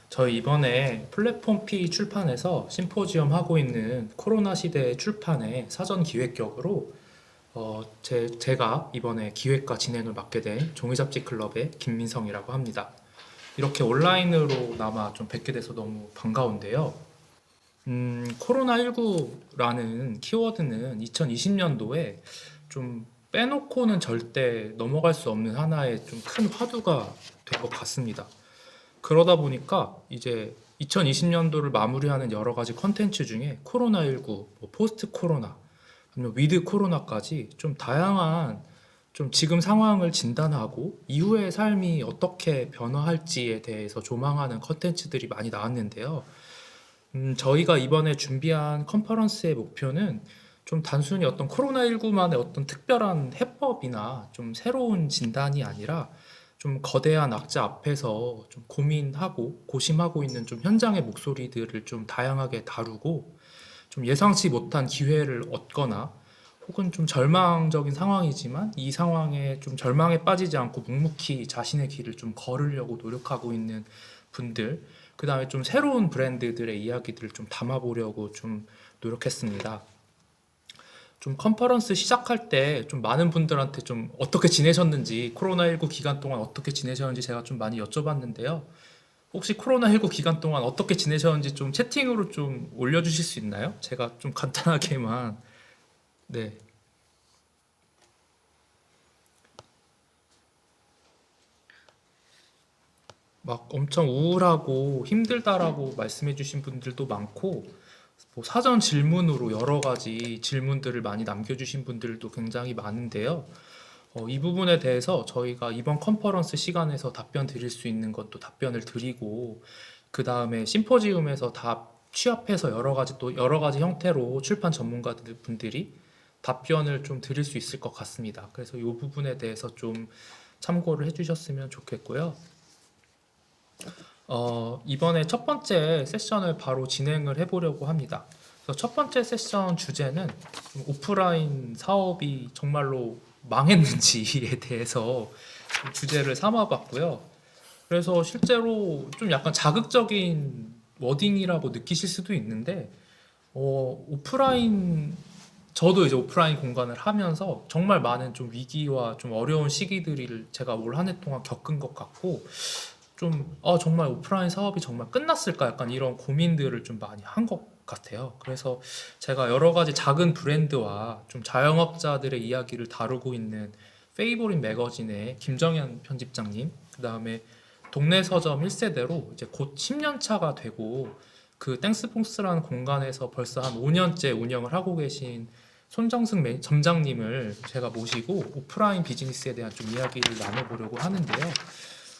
저희 이번에 플랫폼 P 출판에서 심포지엄 하고 있는 코로나 시대 출판의 사전 기획격으로 제가 이번에 기획과 진행을 맡게 된 종이잡지 클럽의 김민성이라고 합니다. 이렇게 온라인으로나마 좀 뵙게 돼서 너무 반가운데요. 코로나19라는 키워드는 2020년도에 좀 빼놓고는 절대 넘어갈 수 없는 하나의 좀 큰 화두가 된 것 같습니다. 그러다 보니까 이제 2020년도를 마무리하는 여러 가지 컨텐츠 중에 코로나19, 포스트 코로나, 아니면 위드 코로나까지 좀 다양한 좀 지금 상황을 진단하고 이후의 삶이 어떻게 변화할지에 대해서 조망하는 컨텐츠들이 많이 나왔는데요. 저희가 이번에 준비한 컨퍼런스의 목표는 좀 단순히 어떤 코로나19만의 어떤 특별한 해법이나 좀 새로운 진단이 아니라 좀 거대한 악재 앞에서 좀 고민하고 고심하고 있는 좀 현장의 목소리들을 좀 다양하게 다루고 좀 예상치 못한 기회를 얻거나 혹은 좀 절망적인 상황이지만 이 상황에 좀 절망에 빠지지 않고 묵묵히 자신의 길을 좀 걸으려고 노력하고 있는 분들, 그 다음에 좀 새로운 브랜드들의 이야기들을 좀 담아보려고 좀 노력했습니다. 좀 컨퍼런스 시작할 때 좀 많은 분들한테 좀 어떻게 지내셨는지, 코로나19 기간 동안 어떻게 지내셨는지 제가 좀 많이 여쭤봤는데요. 혹시 코로나19 기간 동안 어떻게 지내셨는지 좀 채팅으로 좀 올려주실 수 있나요? 제가 좀 간단하게만. 네. 막 엄청 우울하고 힘들다라고 말씀해 주신 분들도 많고, 뭐 사전 질문으로 여러 가지 질문들을 많이 남겨주신 분들도 굉장히 많은데요. 이 부분에 대해서 저희가 이번 컨퍼런스 시간에서 답변 드릴 수 있는 것도 답변을 드리고, 그 다음에 심포지움에서 다 취합해서 여러 가지 형태로 출판 전문가들 분들이 답변을 좀 드릴 수 있을 것 같습니다. 그래서 이 부분에 대해서 좀 참고를 해주셨으면 좋겠고요. 이번에 첫 번째 세션을 바로 진행을 해보려고 합니다. 그래서 첫 번째 세션 주제는 좀 오프라인 사업이 정말로 망했는지에 대해서 좀 주제를 삼아봤고요. 그래서 실제로 좀 약간 자극적인 워딩이라고 느끼실 수도 있는데, 오프라인, 저도 이제 오프라인 공간을 하면서 정말 많은 좀 위기와 좀 어려운 시기들을 제가 올 한 해 동안 겪은 것 같고, 좀 정말 오프라인 사업이 정말 끝났을까 약간 이런 고민들을 좀 많이 한 것 같아요. 그래서 제가 여러 가지 작은 브랜드와 좀 자영업자들의 이야기를 다루고 있는 페이보릿 매거진의 김정현 편집장님, 그 다음에 동네 서점 1세대로 이제 곧 10년 차가 되고 그 땡스봉스라는 공간에서 벌써 한 5년째 운영을 하고 계신 손정승 점장님을 제가 모시고 오프라인 비즈니스에 대한 좀 이야기를 나눠보려고 하는데요.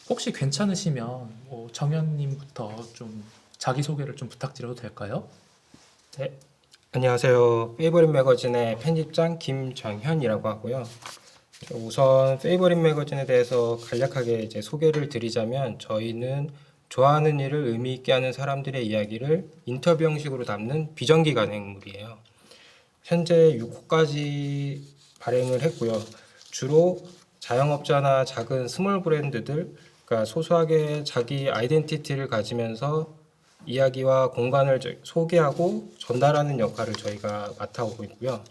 혹시 괜찮으시면 정현님부터 좀 자기소개를 좀 부탁드려도 될까요? 네, 안녕하세요. 페이버릿 매거진의 편집장 김정현이라고 하고요. 우선 페이버릿 매거진에 대해서 간략하게 이제 소개를 드리자면 저희는 좋아하는 일을 의미 있게 하는 사람들의 이야기를 인터뷰 형식으로 담는 비정기 간행물이에요. 현재 6호까지 발행을 했고요. 주로 자영업자나 작은 스몰 브랜드들, 그러니까 소소하게 자기 아이덴티티를 가지면서 이야기와 공간을 소개하고 전달하는 역할을 저희가 맡아오고 있고요.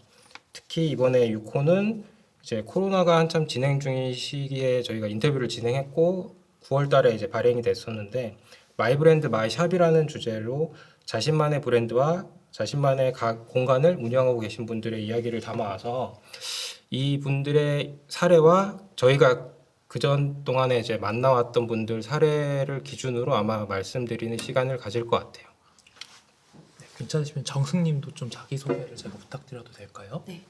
특히 이번에 6호는 이제 코로나가 한참 진행 중인 시기에 저희가 인터뷰를 진행했고 9월 달에 이제 발행이 됐었는데 마이 브랜드 마이 샵이라는 주제로 자신만의 브랜드와 자신만의 공간을 운영하고 계신 분들의 이야기를 담아와서 이 분들의 사례와 저희가 그전 동안에 이제 만나왔던 분들 사례를 기준으로 아마 말씀드리는 시간을 가질 것 같아요. 네, 괜찮으시면 정승님도 좀 자기소개를 제가 부탁드려도 될까요? 네,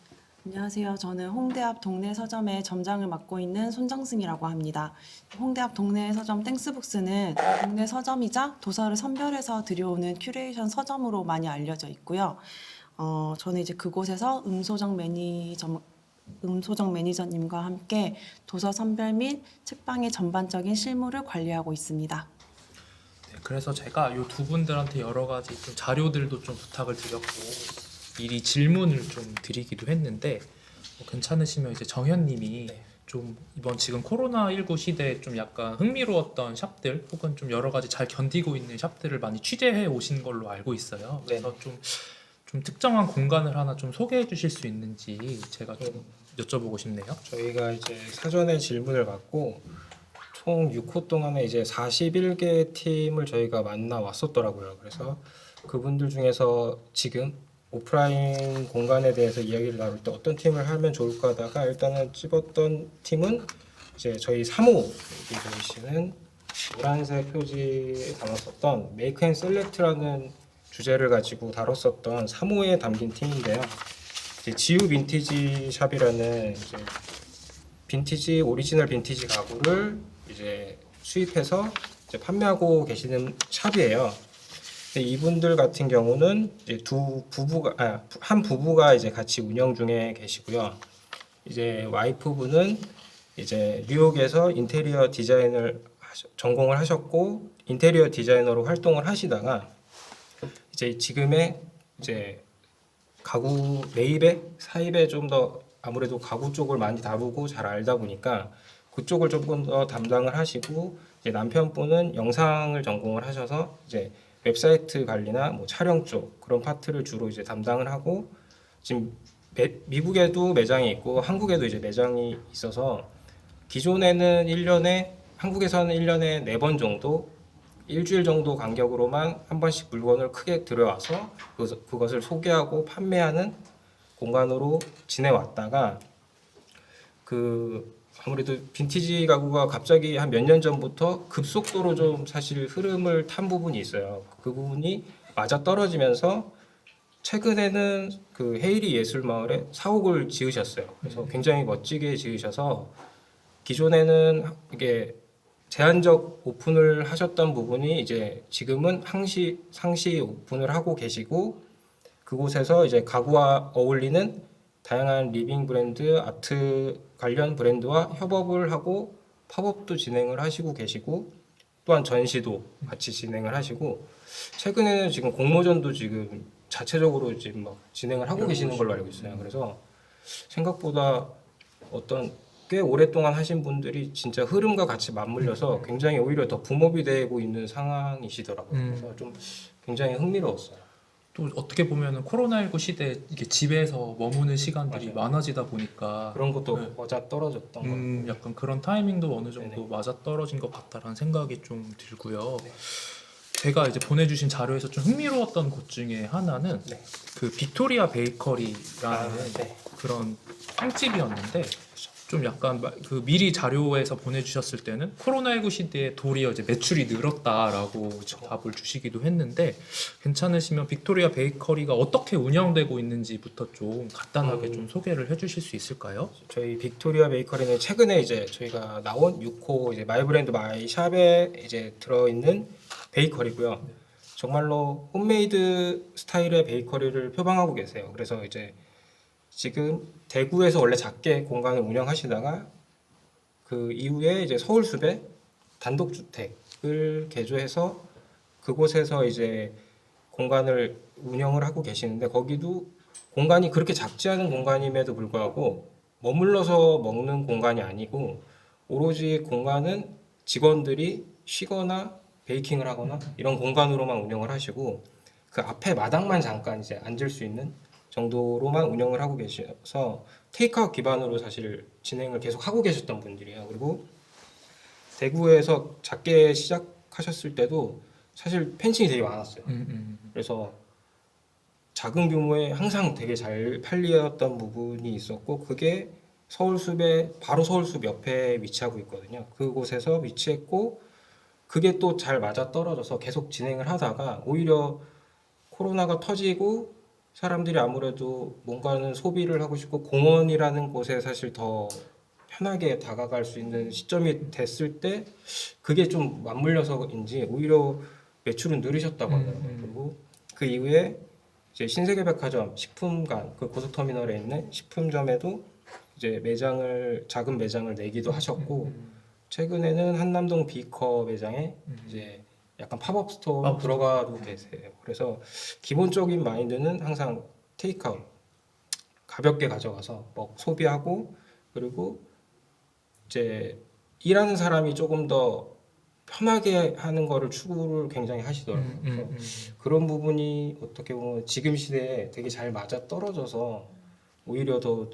안녕하세요. 저는 홍대 앞 동네 서점의 점장을 맡고 있는 손정승이라고 합니다. 홍대 앞 동네 서점 땡스북스는 동네 서점이자 도서를 선별해서 들여오는 큐레이션 서점으로 많이 알려져 있고요. 저는 이제 그곳에서 음소정 매니저님과 함께 도서 선별 및 책방의 전반적인 실무를 관리하고 있습니다. 네, 그래서 제가 이 두 분들한테 여러 가지 좀 자료들도 좀 부탁을 드렸고 미리 질문을 좀 드리기도 했는데 괜찮으시면 이제 정현님이 네. 좀 이번 지금 코로나19 시대에 좀 약간 흥미로웠던 샵들 혹은 좀 여러 가지 잘 견디고 있는 샵들을 많이 취재해 오신 걸로 알고 있어요. 그래서 좀 특정한 공간을 하나 좀 소개해 주실 수 있는지 제가 좀 여쭤보고 싶네요. 저희가 이제 사전에 질문을 받고 총 6호 동안에 이제 41개 팀을 저희가 만나 왔었더라고요. 그래서 그분들 중에서 지금 오프라인 공간에 대해서 이야기를 나눌 때 어떤 팀을 하면 좋을까 하다가 일단은 찝었던 팀은 이제 저희 3호 여기 보이시는 노란색 표지에 담았었던 메이크 앤 셀렉트라는 주제를 가지고 다뤘었던 3호에 담긴 팀인데요. 이제 지우 빈티지 샵이라는 이제 빈티지 오리지널 빈티지 가구를 이제 수입해서 이제 판매하고 계시는 샵이에요. 근데 이분들 같은 경우는 이제 한 부부가 이제 같이 운영 중에 계시고요. 이제 와이프분은 이제 뉴욕에서 인테리어 디자인을 전공을 하셨고 인테리어 디자이너로 활동을 하시다가 이제 지금의 이제 가구 매입에 사입에 좀 더 아무래도 가구 쪽을 많이 다루고 잘 알다 보니까 그쪽을 조금 더 담당을 하시고 이제 남편분은 영상을 전공을 하셔서 이제 웹사이트 관리나 뭐 촬영 쪽 그런 파트를 주로 이제 담당을 하고 지금 미국에도 매장이 있고 한국에도 이제 매장이 있어서 기존에는 1년에 한국에서는 1년에 4번 정도 일주일 정도 간격으로만 한 번씩 물건을 크게 들여와서 그것을 소개하고 판매하는 공간으로 지내왔다가 아무래도 빈티지 가구가 갑자기 한 몇 년 전부터 급속도로 좀 사실 흐름을 탄 부분이 있어요. 그 부분이 맞아 떨어지면서 최근에는 그 헤이리 예술마을에 사옥을 지으셨어요. 그래서 굉장히 멋지게 지으셔서 기존에는 이게 제한적 오픈을 하셨던 부분이 이제 지금은 상시 오픈을 하고 계시고 그곳에서 이제 가구와 어울리는 다양한 리빙 브랜드, 아트 관련 브랜드와 협업을 하고 팝업도 진행을 하시고 계시고 또한 전시도 같이 진행을 하시고 최근에는 지금 공모전도 지금 자체적으로 지금 막 진행을 하고 계시는 걸로 알고 있어요. 그래서 생각보다 어떤 꽤 오랫동안 하신 분들이 진짜 흐름과 같이 맞물려서 굉장히 오히려 더 붐업이 되고 있는 상황이시더라고요. 그래서 좀 굉장히 흥미로웠어요. 또 어떻게 보면은 코로나19 시대에 이게 집에서 머무는 시간들이 맞아요. 많아지다 보니까 그런 것도 네. 맞아 떨어졌던 것 같고. 약간 그런 타이밍도 어느 정도 네네. 맞아 떨어진 것 같다라는 생각이 좀 들고요. 네. 제가 이제 보내주신 자료에서 좀 흥미로웠던 곳 중에 하나는 네. 그 빅토리아 베이커리라는 네. 그런 빵집이었는데 좀 약간 그 미리 자료에서 보내주셨을 때는 코로나19 시대에 도리어 이제 매출이 늘었다라고 답을 주시기도 했는데 괜찮으시면 빅토리아 베이커리가 어떻게 운영되고 있는지부터 좀 간단하게 좀 소개를 해주실 수 있을까요? 저희 빅토리아 베이커리는 최근에 이제 저희가 나온 6호 이제 마이 브랜드 마이 샵에 이제 들어있는 베이커리고요. 정말로 홈메이드 스타일의 베이커리를 표방하고 계세요. 그래서 이제 지금 대구에서 원래 작게 공간을 운영하시다가 그 이후에 이제 서울숲에 단독주택을 개조해서 그곳에서 이제 공간을 운영을 하고 계시는데 거기도 공간이 그렇게 작지 않은 공간임에도 불구하고 머물러서 먹는 공간이 아니고 오로지 공간은 직원들이 쉬거나 베이킹을 하거나 이런 공간으로만 운영을 하시고 그 앞에 마당만 잠깐 이제 앉을 수 있는 정도로만 운영을 하고 계셔서 테이크아웃 기반으로 사실 진행을 계속 하고 계셨던 분들이에요. 그리고 대구에서 작게 시작하셨을 때도 사실 팬층이 되게 많았어요. 그래서 작은 규모에 항상 되게 잘 팔리었던 부분이 있었고 그게 서울숲에 바로 서울숲 옆에 위치하고 있거든요. 그곳에서 위치했고 그게 또 잘 맞아 떨어져서 계속 진행을 하다가 오히려 코로나가 터지고 사람들이 아무래도 뭔가는 소비를 하고 싶고 공원이라는 곳에 사실 더 편하게 다가갈 수 있는 시점이 됐을 때 그게 좀 맞물려서인지 오히려 매출은 늘으셨다고 하더라고요. 그리고 그 이후에 이제 신세계백화점 식품관 그 고속터미널에 있는 식품점에도 이제 작은 매장을 내기도 하셨고 최근에는 한남동 비커 매장에 이제 약간 팝업 스토어 들어가도 계세요. 그래서 기본적인 마인드는 항상 테이크아웃 가볍게 가져가서 소비하고 그리고 이제 일하는 사람이 조금 더 편하게 하는 거를 추구를 굉장히 하시더라고요. 그래서 그런 부분이 어떻게 보면 지금 시대에 되게 잘 맞아 떨어져서 오히려 더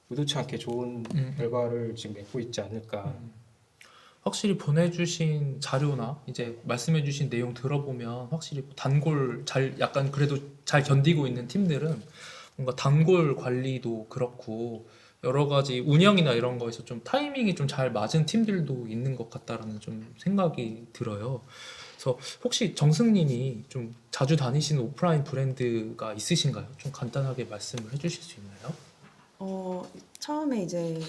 의도치 않게 좋은 결과를 지금 맺고 있지 않을까. 확실히 보내주신 자료나 이제 말씀해주신 내용 들어보면 확실히 단골 잘 약간 그래도 잘 견디고 있는 팀들은 뭔가 단골 관리도 그렇고 여러 가지 운영이나 이런 거에서 좀 타이밍이 좀 잘 맞은 팀들도 있는 것 같다라는 좀 생각이 들어요. 그래서 혹시 정승님이 좀 자주 다니시는 오프라인 브랜드가 있으신가요? 좀 간단하게 말씀을 해주실 수 있나요? 처음에 이제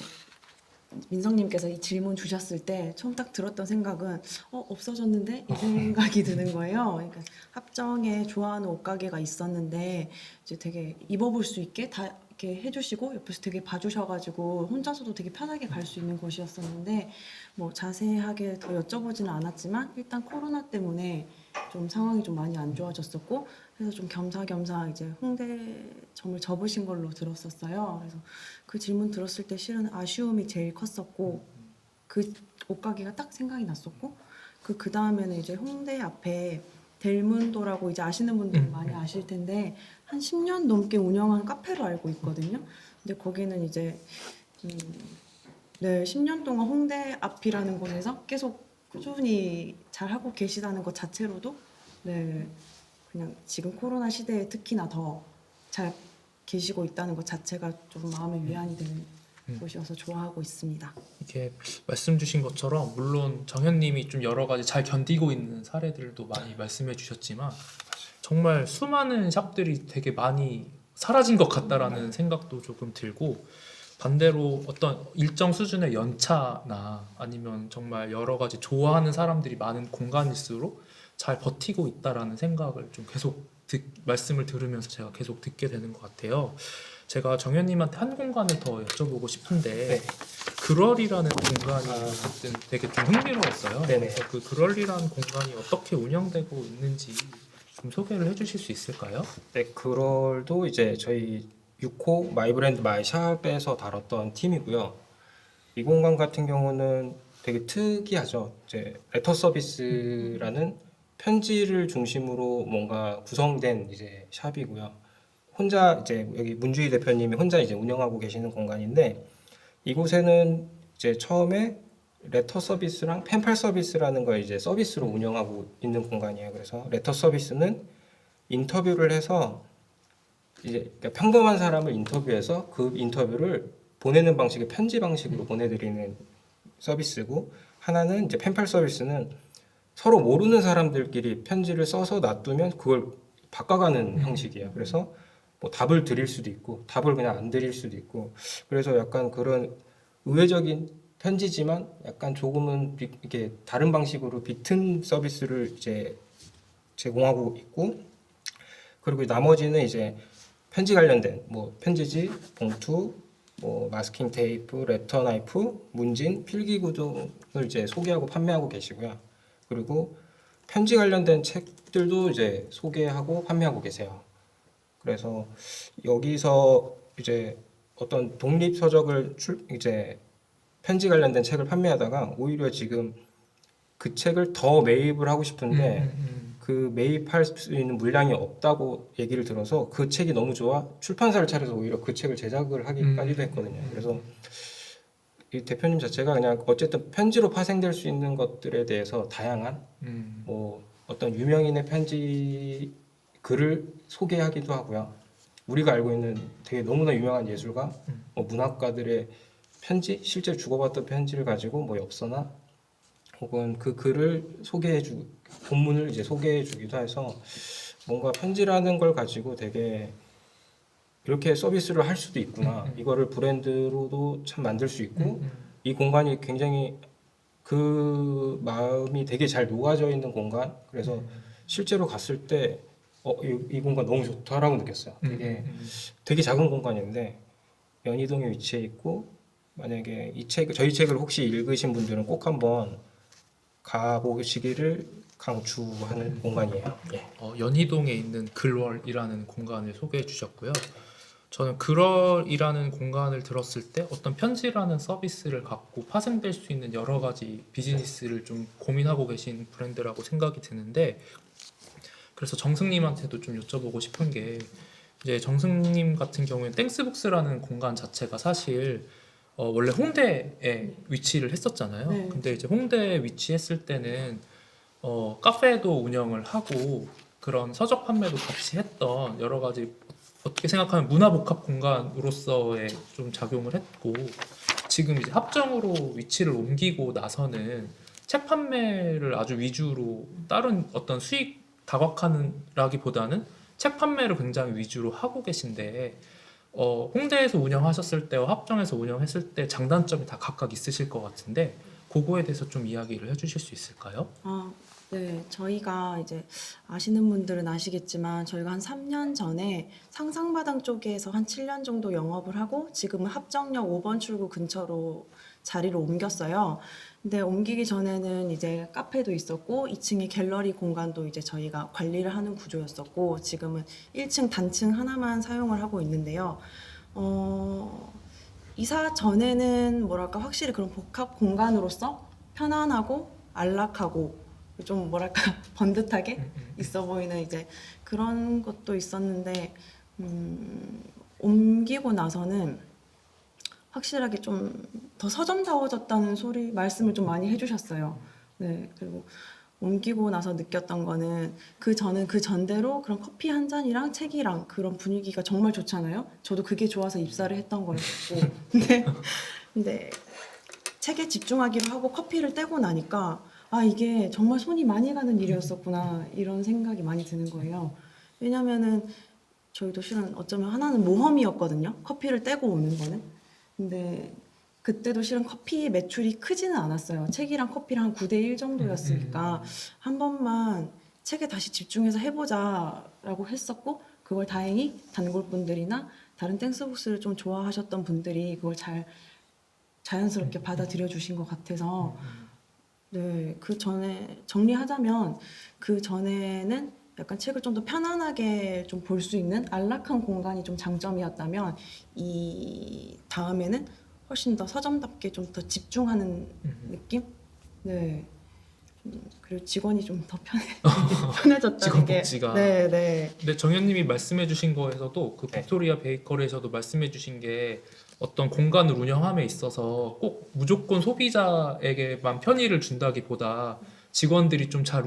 민성님께서 이 질문 주셨을 때 처음 딱 들었던 생각은 없어졌는데 이 생각이 드는 거예요. 그러니까 합정에 좋아하는 옷가게가 있었는데 이제 되게 입어볼 수 있게 다 이렇게 해주시고 옆에서 되게 봐주셔가지고 혼자서도 되게 편하게 갈 수 있는 곳이었었는데 뭐 자세하게 더 여쭤보지는 않았지만 일단 코로나 때문에 좀 상황이 좀 많이 안 좋아졌었고 그래서 좀 겸사겸사 이제 홍대점을 접으신 걸로 들었었어요. 그래서 그 질문 들었을 때 실은 아쉬움이 제일 컸었고 그 옷가게가 딱 생각이 났었고 그 다음에는 이제 홍대 앞에 델문도라고 이제 아시는 분들은 많이 아실 텐데 한 10년 넘게 운영한 카페로 알고 있거든요. 근데 거기는 이제 네, 10년 동안 홍대 앞이라는 곳에서 계속 꾸준히 잘 하고 계시다는 것 자체로도 네, 그냥 지금 코로나 시대에 특히나 더 잘 계시고 있다는 것 자체가 좀 마음의 위안이 되는 곳이어서 좋아하고 있습니다. 이게 말씀 주신 것처럼 물론 정현님이 좀 여러 가지 잘 견디고 있는 사례들도 많이 말씀해 주셨지만 정말 수많은 샵들이 되게 많이 사라진 것 같다라는 생각도 조금 들고 반대로 어떤 일정 수준의 연차나 아니면 정말 여러 가지 좋아하는 사람들이 많은 공간일수록 잘 버티고 있다라는 생각을 좀 계속 말씀을 들으면서 제가 계속 듣게 되는 것 같아요. 제가 정현님한테 한 공간을 더 여쭤보고 싶은데 네. 그럴이라는 공간이 어쨌든 되게 좀 흥미로웠어요. 네네. 그래서 그 그럴이라는 공간이 어떻게 운영되고 있는지 좀 소개를 해주실 수 있을까요? 네, 그럴도 이제 저희 6호 마이브랜드 마이샵에서 다뤘던 팀이고요. 이 공간 같은 경우는 되게 특이하죠. 이제 레터 서비스라는 편지를 중심으로 뭔가 구성된 이제 샵이고요. 혼자 이제 여기 문주희 대표님이 혼자 이제 운영하고 계시는 공간인데 이곳에는 이제 처음에 레터 서비스랑 펜팔 서비스라는 걸 이제 서비스로 운영하고 있는 공간이에요. 그래서 레터 서비스는 인터뷰를 해서 이제 그러니까 평범한 사람을 인터뷰해서 그 인터뷰를 보내는 방식의 편지 방식으로 보내드리는 서비스고 하나는 이제 펜팔 서비스는 서로 모르는 사람들끼리 편지를 써서 놔두면 그걸 바꿔가는 형식이에요. 그래서 뭐 답을 드릴 수도 있고 답을 그냥 안 드릴 수도 있고 그래서 약간 그런 의외적인 편지지만 약간 조금은 이렇게 다른 방식으로 비튼 서비스를 이제 제공하고 있고 그리고 나머지는 이제 편지 관련된 뭐 편지지, 봉투, 뭐 마스킹 테이프, 레터 나이프, 문진, 필기구 등을 이제 소개하고 판매하고 계시고요. 그리고 편지 관련된 책들도 이제 소개하고 판매하고 계세요. 그래서 여기서 이제 어떤 독립 서적을 이제 편지 관련된 책을 판매하다가 오히려 지금 그 책을 더 매입을 하고 싶은데 그 매입할 수 있는 물량이 없다고 얘기를 들어서 그 책이 너무 좋아 출판사를 차려서 오히려 그 책을 제작을 하기까지도 했거든요. 그래서 이 대표님 자체가 그냥 어쨌든 편지로 파생될 수 있는 것들에 대해서 다양한 뭐 어떤 유명인의 편지 글을 소개하기도 하고요. 우리가 알고 있는 되게 너무나 유명한 예술가, 뭐 문학가들의 편지, 실제 주고받던 편지를 가지고 뭐 엽서나 혹은 그 글을 본문을 이제 소개해주기도 해서 뭔가 편지라는 걸 가지고 되게 이렇게 서비스를 할 수도 있구나. 이거를 브랜드로도 참 만들 수 있고 이 공간이 굉장히 그 마음이 되게 잘 녹아져 있는 공간. 그래서 실제로 갔을 때 이 공간 너무 좋다라고 느꼈어요. 되게 작은 공간인데 연희동에 위치해 있고 만약에 저희 책을 혹시 읽으신 분들은 꼭 한번 가보시기를 강추하는 공간이에요. 예. 연희동에 있는 글월이라는 공간을 소개해 주셨고요. 저는 그럴이라는 공간을 들었을 때 어떤 편지라는 서비스를 갖고 파생될 수 있는 여러 가지 비즈니스를 좀 고민하고 계신 브랜드라고 생각이 드는데, 그래서 정승님한테도 좀 여쭤보고 싶은 게, 이제 정승님 같은 경우에는 땡스북스라는 공간 자체가 사실 원래 홍대에 위치를 했었잖아요. 네. 근데 이제 홍대에 위치했을 때는 카페도 운영을 하고 그런 서적 판매도 같이 했던 여러 가지, 어떻게 생각하면 문화복합 공간으로서의 좀 작용을 했고, 지금 이제 합정으로 위치를 옮기고 나서는 책 판매를 아주 위주로, 다른 어떤 수익 다각화라기보다는 책 판매를 굉장히 위주로 하고 계신데, 홍대에서 운영하셨을 때와 합정에서 운영했을 때 장단점이 다 각각 있으실 것 같은데, 그거에 대해서 좀 이야기를 해주실 수 있을까요? 네, 저희가 이제 아시는 분들은 아시겠지만 저희가 한 3년 전에 상상마당 쪽에서 한 7년 정도 영업을 하고 지금은 합정역 5번 출구 근처로 자리를 옮겼어요. 근데 옮기기 전에는 이제 카페도 있었고 2층에 갤러리 공간도 이제 저희가 관리를 하는 구조였었고 지금은 1층 단층 하나만 사용을 하고 있는데요. 이사 전에는 뭐랄까 확실히 그런 복합 공간으로서 편안하고 안락하고 좀 뭐랄까 번듯하게 있어 보이는 이제 그런 것도 있었는데 옮기고 나서는 확실하게 좀 더 서점다워졌다는 소리 말씀을 좀 많이 해주셨어요. 네, 그리고 옮기고 나서 느꼈던 거는 저는 그 전대로 그런 커피 한 잔이랑 책이랑 그런 분위기가 정말 좋잖아요. 저도 그게 좋아서 입사를 했던 거였고 근데 책에 집중하기로 하고 커피를 떼고 나니까 이게 정말 손이 많이 가는 일이었었구나 이런 생각이 많이 드는 거예요. 왜냐면은 저희도 실은 어쩌면 하나는 모험이었거든요. 커피를 떼고 오는 거는. 근데 그때도 실은 커피 매출이 크지는 않았어요. 책이랑 커피랑 한 9대1 정도였으니까 한 번만 책에 다시 집중해서 해보자라고 했었고 그걸 다행히 단골분들이나 다른 땡스북스를 좀 좋아하셨던 분들이 그걸 잘 자연스럽게 받아들여 주신 것 같아서 네, 그 전에 정리하자면 그 전에는 약간 책을 좀 더 편안하게 좀 볼 수 있는 안락한 공간이 좀 장점이었다면 이 다음에는 훨씬 더 서점답게 좀 더 집중하는 느낌? 네. 그리고 직원이 좀 더 편해졌다는 직원 게 복지가. 네, 네. 근데 정현님이 말씀해주신 거에서도 그 네. 빅토리아 베이커리에서도 말씀해주신 게, 어떤 공간을 운영함에 있어서 꼭 무조건 소비자에게만 편의를 준다기보다 직원들이 좀 잘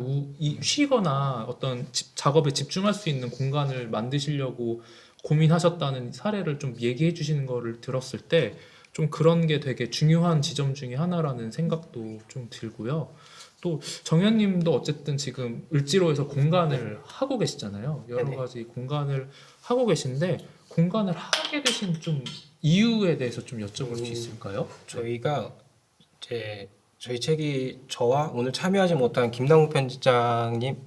쉬거나 어떤 작업에 집중할 수 있는 공간을 만드시려고 고민하셨다는 사례를 좀 얘기해 주시는 거를 들었을 때 좀 그런 게 되게 중요한 지점 중에 하나라는 생각도 좀 들고요. 또 정현님도 어쨌든 지금 을지로에서 공간을 하고 계시잖아요. 여러 네네. 가지 공간을 하고 계신데, 공간을 하게 되신 좀 이유에 대해서 좀 여쭤볼 수 있을까요? 저희가 이제 저희 책이 저와 오늘 참여하지 못한 김남국 편집장님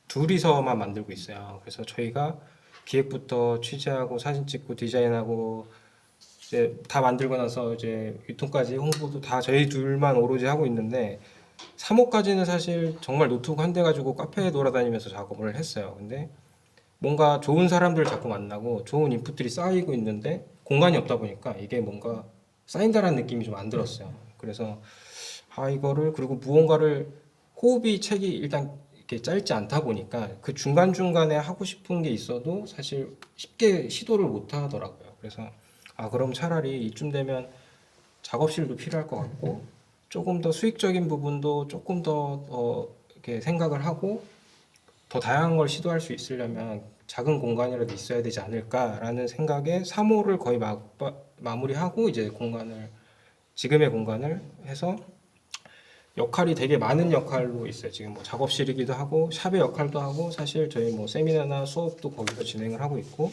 둘이서만 만들고 있어요. 그래서 저희가 기획부터 취재하고 사진 찍고 디자인하고 이제 다 만들고 나서 이제 유통까지 홍보도 다 저희 둘만 오로지 하고 있는데 3호까지는 사실 정말 노트북 한 대 가지고 카페에 돌아다니면서 작업을 했어요. 근데 뭔가 좋은 사람들 자꾸 만나고 좋은 인풋들이 쌓이고 있는데 공간이 없다 보니까 이게 뭔가 쌓인다라는 느낌이 좀 안 들었어요. 그래서 이거를, 그리고 무언가를, 호흡이 책이 일단 이렇게 짧지 않다 보니까 그 중간중간에 하고 싶은 게 있어도 사실 쉽게 시도를 못 하더라고요. 그래서 그럼 차라리 이쯤 되면 작업실도 필요할 것 같고 조금 더 수익적인 부분도 조금 더 이렇게 생각을 하고 더 다양한 걸 시도할 수 있으려면 작은 공간이라도 있어야 되지 않을까라는 생각에 3호를 거의 마무리하고 이제 지금의 공간을 해서 역할이 되게 많은 역할로 있어요. 지금 뭐 작업실이기도 하고 샵의 역할도 하고 사실 저희 뭐 세미나나 수업도 거기서 진행을 하고 있고,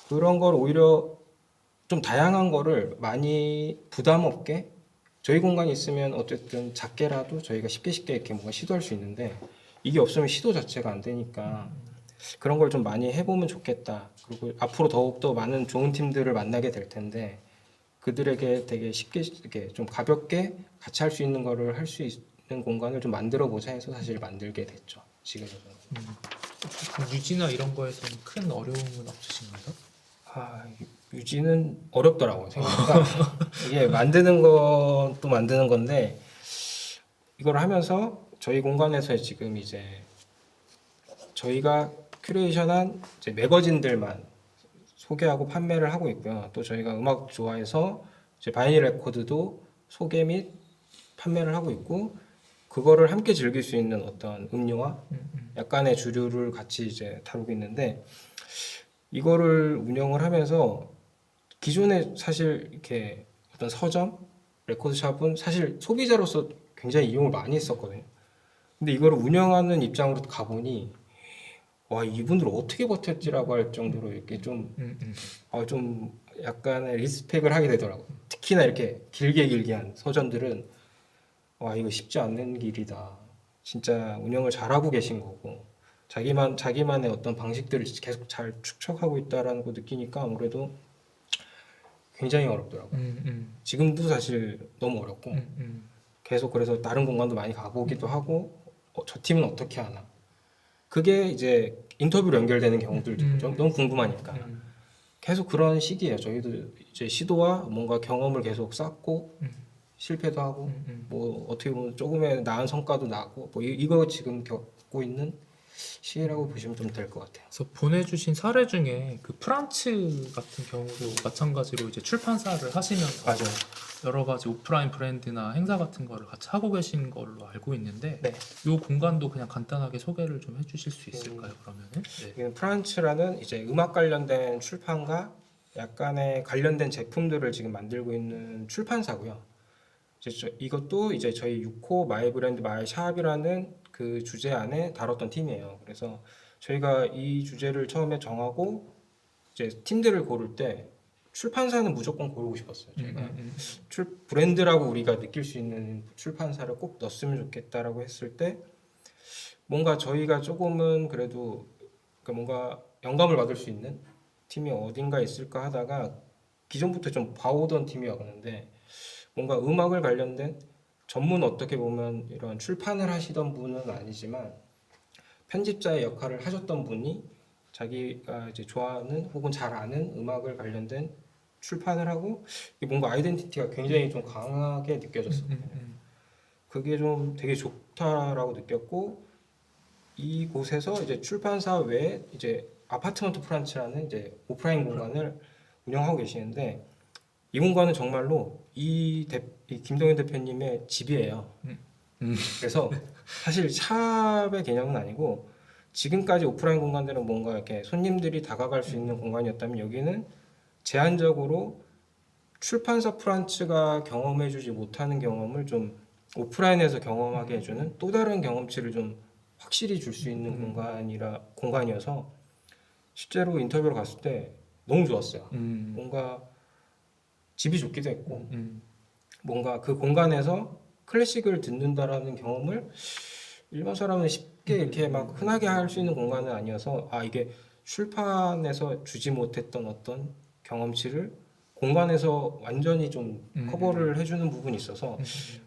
그런 걸 오히려 좀 다양한 거를 많이 부담 없게, 저희 공간이 있으면 어쨌든 작게라도 저희가 쉽게 이렇게 뭔가 시도할 수 있는데 이게 없으면 시도 자체가 안 되니까 그런 걸 좀 많이 해보면 좋겠다. 그리고 앞으로 더욱더 많은 좋은 팀들을 만나게 될 텐데 그들에게 되게 쉽게 이렇게 좀 가볍게 같이 할 수 있는 거를 할 수 있는 공간을 좀 만들어 보자 해서 사실 만들게 됐죠. 지금은. 유지나 이런 거에서는 큰 어려움은 없으신가요? 유지는 어렵더라고요. 생각보다 이게 만드는 것도 만드는 건데 이걸 하면서 저희 공간에서 지금 이제 저희가 큐레이션한 이제 매거진들만 소개하고 판매를 하고 있고요. 또 저희가 음악 좋아해서 이제 바이닐 레코드도 소개 및 판매를 하고 있고 그거를 함께 즐길 수 있는 어떤 음료와 약간의 주류를 같이 이제 다루고 있는데 이거를 운영을 하면서 기존에 사실 이렇게 어떤 서점, 레코드샵은 사실 소비자로서 굉장히 이용을 많이 했었거든요. 근데 이거를 운영하는 입장으로 가보니 와 이분들 어떻게 버텼지라고 할 정도로 이렇게 좀 약간의 리스펙을 하게 되더라고요. 특히나 이렇게 길게 한 서점들은 와 이거 쉽지 않는 길이다. 진짜 운영을 잘하고 계신 거고 자기만의 어떤 방식들을 계속 잘 축적하고 있다라는 거 느끼니까 아무래도 굉장히 어렵더라고요. 지금도 사실 너무 어렵고 계속 그래서 다른 공간도 많이 가보기도 하고 저 팀은 어떻게 하나 그게 이제 인터뷰로 연결되는 경우들도 있죠. 너무 궁금하니까 계속 그런 시기예요. 저희도 이제 시도와 뭔가 경험을 계속 쌓고 실패도 하고 뭐 어떻게 보면 조금의 나은 성과도 나고 뭐 이거 지금 겪고 있는 시기라고 보시면 좀 될 것 같아요. 그래서 보내주신 사례 중에 그 프란츠 같은 경우도 마찬가지로 이제 출판사를 하시면서 맞아요. 여러 가지 오프라인 브랜드나 행사 같은 거를 같이 하고 계신 걸로 알고 있는데 네. 이 공간도 그냥 간단하게 소개를 좀 해주실 수 있을까요? 그러면은 네. 여기는 프란츠라는 이제 음악 관련된 출판과 약간의 관련된 제품들을 지금 만들고 있는 출판사고요. 이제 이것도 이제 저희 6호 마이 브랜드 마이 샵이라는 그 주제 안에 다뤘던 팀이에요. 그래서 저희가 이 주제를 처음에 정하고 이제 팀들을 고를 때 출판사는 무조건 고르고 싶었어요. 저희가 브랜드라고 우리가 느낄 수 있는 출판사를 꼭 넣었으면 좋겠다라고 했을 때 뭔가 저희가 조금은 그래도 뭔가 영감을 받을 수 있는 팀이 어딘가 있을까 하다가 기존부터 좀 봐오던 팀이었는데 뭔가 음악을 관련된 전문 어떻게 보면 이런 출판을 하시던 분은 아니지만 편집자의 역할을 하셨던 분이 자기가 이제 좋아하는 혹은 잘 아는 음악을 관련된 출판을 하고 뭔가 아이덴티티가 굉장히 좀 강하게 느껴졌어요. 그게 좀 되게 좋다라고 느꼈고 이곳에서 이제 출판사 외에 이제 아파트먼트 프란츠라는 이제 오프라인 공간을 운영하고 계시는데 이 공간은 정말로 이 김동현 대표님의 집이에요. 그래서 사실 샵의 개념은 아니고 지금까지 오프라인 공간들은 뭔가 이렇게 손님들이 다가갈 수 있는 공간이었다면 여기는 제한적으로 출판사 프란츠가 경험해주지 못하는 경험을 좀 오프라인에서 경험하게 해주는 또 다른 경험치를 좀 확실히 줄 수 있는 공간이어서 실제로 인터뷰를 갔을 때 너무 좋았어요. 뭔가 집이 좋기도 했고 뭔가 그 공간에서 클래식을 듣는다라는 경험을 일반 사람은 쉽게 이렇게 막 흔하게 할 수 있는 공간은 아니어서 이게 출판에서 주지 못했던 어떤 경험치를 공간에서 완전히 좀 커버를 해주는 부분이 있어서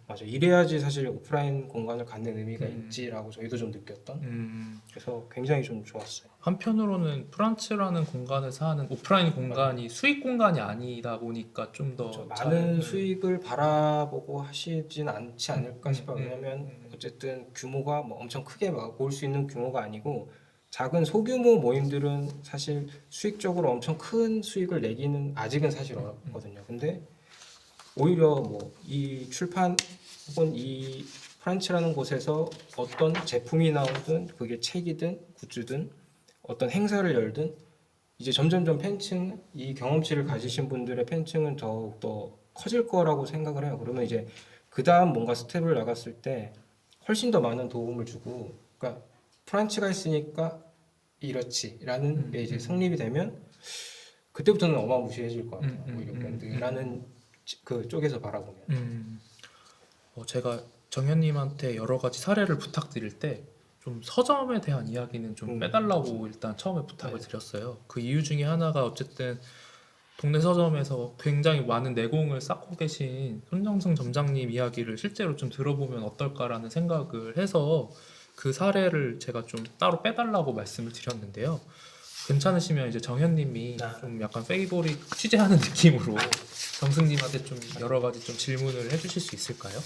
맞아 이래야지 사실 오프라인 공간을 갖는 의미가 있지라고 저희도 좀 느꼈던 그래서 굉장히 좀 좋았어요. 한편으로는 프란츠라는 공간에서 하는 오프라인 공간이 수익 공간이 아니다 보니까 좀 더 많은 수익을 바라보고 하시진 않지 않을까 싶어요. 왜냐면 어쨌든 규모가 뭐 엄청 크게 막 올 수 있는 규모가 아니고 작은 소규모 모임들은 사실 수익적으로 엄청 큰 수익을 내기는 아직은 사실 어렵거든요. 근데 오히려 뭐 이 출판 혹은 이 프란츠라는 곳에서 어떤 제품이 나오든 그게 책이든 굿즈든 어떤 행사를 열든 이제 점점점 팬층 이 경험치를 가지신 분들의 팬층은 더욱 더 커질 거라고 생각을 해요. 그러면 이제 그 다음 뭔가 스텝을 나갔을 때 훨씬 더 많은 도움을 주고 그러니까 프란츠가 있으니까 이렇지라는 게 이제 성립이 되면 그때부터는 어마무시해질 것 같아요. 오히려 브랜드라는 그 쪽에서 바라보면. 제가 정현님한테 여러 가지 사례를 부탁드릴 때 좀 서점에 대한 이야기는 좀 빼달라고 일단 처음에 부탁을 드렸어요. 그 이유 중에 하나가 어쨌든 동네 서점에서 굉장히 많은 내공을 쌓고 계신 손정승 점장님 이야기를 실제로 좀 들어보면 어떨까라는 생각을 해서 그 사례를 제가 좀 따로 빼달라고 말씀을 드렸는데요. 괜찮으시면 이제 정현님이 아. 좀 약간 페이보릿 취재하는 느낌으로 정승님한테 좀 여러 가지 좀 질문을 해주실 수 있을까요?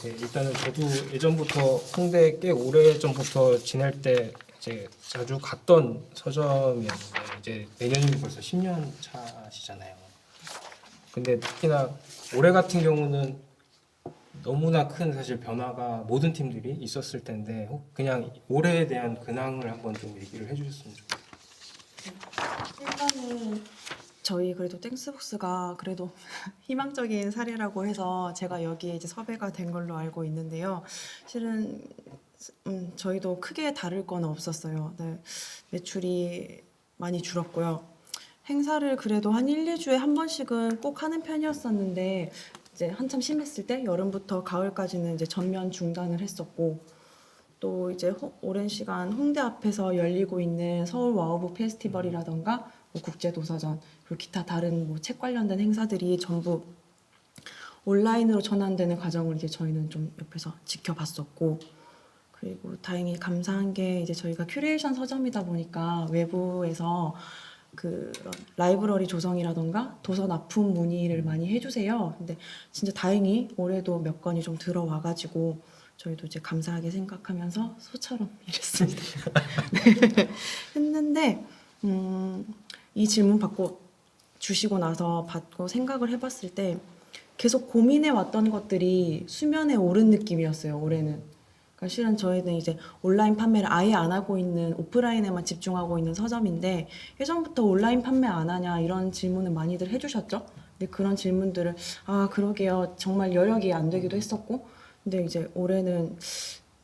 네, 일단은 저도 예전부터 홍대 꽤 오래 전부터 지낼 때 이제 자주 갔던 서점이었는데 이제 내년이면 벌써 10년 차시잖아요. 근데 특히나 올해 같은 경우는 너무나 큰 사실 변화가 모든 팀들이 있었을 텐데 그냥 올해에 대한 근황을 한번 좀 얘기를 해주셨으면 좋겠어요. 일단은 저희 그래도 땡스북스가 그래도 희망적인 사례라고 해서 제가 여기에 이제 섭외가 된 걸로 알고 있는데요. 실은 저희도 크게 다를 건 없었어요. 네, 매출이 많이 줄었고요. 행사를 그래도 한 1, 2주에 한 번씩은 꼭 하는 편이었었는데 이제 한참 심했을 때 여름부터 가을까지는 이제 전면 중단을 했었고 또 이제 오랜 시간 홍대 앞에서 열리고 있는 서울 와우북 페스티벌이라던가 뭐 국제도서전 그리고 기타 다른 뭐 책 관련된 행사들이 전부 온라인으로 전환되는 과정을 이제 저희는 좀 옆에서 지켜봤었고 그리고 다행히 감사한 게 이제 저희가 큐레이션 서점이다 보니까 외부에서 그런 라이브러리 조성이라던가 도서 납품 문의를 많이 해주세요. 근데 진짜 다행히 올해도 몇 건이 좀 들어와가지고 저희도 이제 감사하게 생각하면서 소처럼 일했습니다. 네. 했는데 이 질문 받고 주시고 나서 받고 생각을 해봤을 때 계속 고민해 왔던 것들이 수면에 오른 느낌이었어요. 올해는. 그러니까 실은 저희는 이제 온라인 판매를 아예 안 하고 있는 오프라인에만 집중하고 있는 서점인데 예전부터 온라인 판매 안 하냐 이런 질문을 많이들 해주셨죠. 근데 그런 질문들을 아 그러게요 정말 여력이 안 되기도 했었고 근데 이제 올해는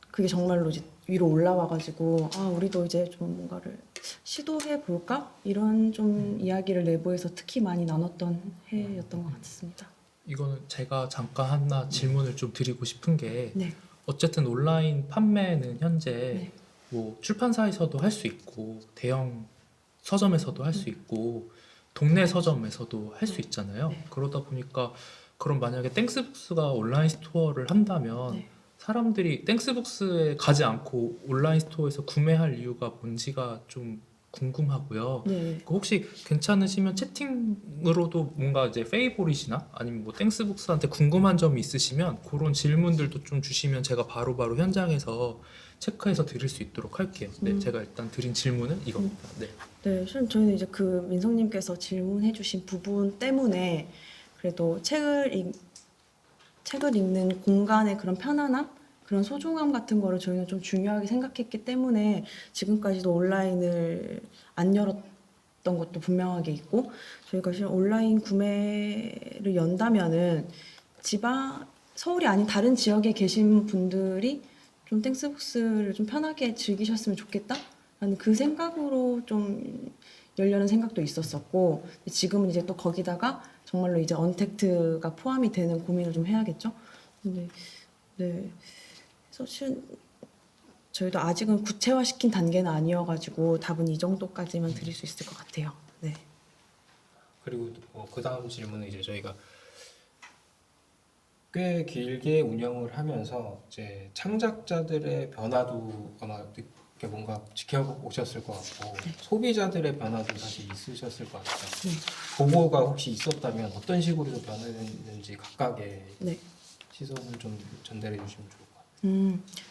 그게 정말로 이제 위로 올라와가지고 아 우리도 이제 좀 뭔가를 시도해 볼까 이런 좀 이야기를 내부에서 특히 많이 나눴던 해였던 것 같습니다. 이거는 제가 잠깐 하나 질문을 좀 드리고 싶은 게 네, 어쨌든 온라인 판매는 현재 네, 뭐 출판사에서도 할 수 있고 대형 서점에서도 할 수 있고 동네 서점에서도 할 수 있잖아요. 네. 그러다 보니까 그럼 만약에 땡스북스가 온라인 스토어를 한다면 네. 사람들이 땡스북스에 가지 않고 온라인 스토어에서 구매할 이유가 뭔지가 좀 궁금하고요. 네. 그 혹시 괜찮으시면 채팅으로도 뭔가 이제 페이보릿이나 아니면 뭐 땡스북스한테 궁금한 점이 있으시면 그런 질문들도 좀 주시면 제가 바로바로 현장에서 체크해서 드릴 수 있도록 할게요. 네, 제가 일단 드린 질문은 이겁니다. 네. 네, 실은 저희는 이제 그 민성님께서 질문해주신 부분 때문에 그래도 책을 읽는 공간의 그런 편안함, 그런 소중함 같은 거를 저희는 좀 중요하게 생각했기 때문에 지금까지도 온라인을 안 열었던 것도 분명하게 있고 저희가 실은 온라인 구매를 연다면은 서울이 아닌 다른 지역에 계신 분들이 좀 땡스북스를 좀 편하게 즐기셨으면 좋겠다라는 그 생각으로 좀 열려는 생각도 있었었고 지금은 이제 또 거기다가 정말로 이제 언택트가 포함이 되는 고민을 좀 해야겠죠. 근데 네, 사실 저희도 아직은 구체화시킨 단계는 아니어가지고 답은 이 정도까지만 드릴 수 있을 것 같아요. 네. 그리고 그 다음 질문은 이제 저희가 꽤 길게 운영을 하면서 이제 창작자들의 변화도 아마 이렇게 뭔가 지켜보셨을 것 같고 소비자들의 변화도 사실 있으셨을 것 같아요. 네. 그거가 혹시 있었다면 어떤 식으로 좀 변화됐는지 각각의 네. 시선을 좀 전달해 주시면 좋을 것 같아요.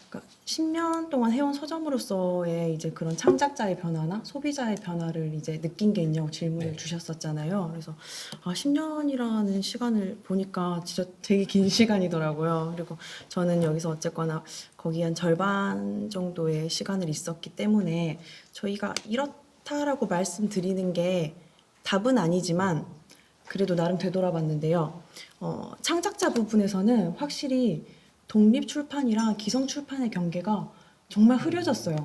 그러니까 10년 동안 해온 서점으로서의 이제 그런 창작자의 변화나 소비자의 변화를 이제 느낀 게 있냐고 질문을 네. 주셨었잖아요. 그래서 10년이라는 시간을 보니까 진짜 되게 긴 시간이더라고요. 그리고 저는 여기서 어쨌거나 거기 한 절반 정도의 시간을 있었기 때문에 저희가 이렇다라고 말씀드리는 게 답은 아니지만 그래도 나름 되돌아봤는데요. 창작자 부분에서는 확실히 독립 출판이랑 기성 출판의 경계가 정말 흐려졌어요.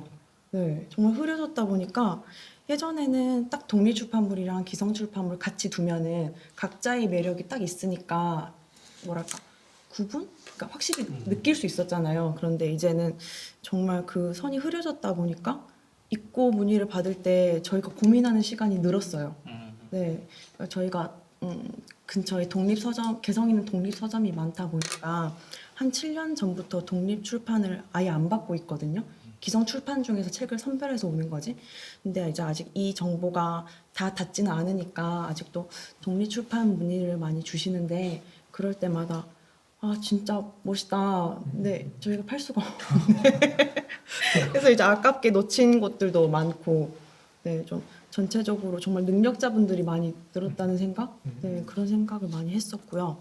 네, 정말 흐려졌다 보니까 예전에는 딱 독립 출판물이랑 기성 출판물 같이 두면은 각자의 매력이 딱 있으니까 뭐랄까 구분? 그러니까 확실히 느낄 수 있었잖아요. 그런데 이제는 정말 그 선이 흐려졌다 보니까 입고 문의를 받을 때 저희가 고민하는 시간이 늘었어요. 네, 그러니까 저희가 근처에 독립 서점, 개성 있는 독립 서점이 많다 보니까 한 7년 전부터 독립 출판을 아예 안 받고 있거든요. 기성 출판 중에서 책을 선별해서 오는 거지. 근데 이제 아직 이 정보가 다 닿지는 않으니까 아직도 독립 출판 문의를 많이 주시는데 그럴 때마다 아 진짜 멋있다. 근데 저희가 팔 수가 없는데 그래서 이제 아깝게 놓친 것들도 많고 네, 좀 전체적으로 정말 능력자분들이 많이 늘었다는 생각? 네, 그런 생각을 많이 했었고요.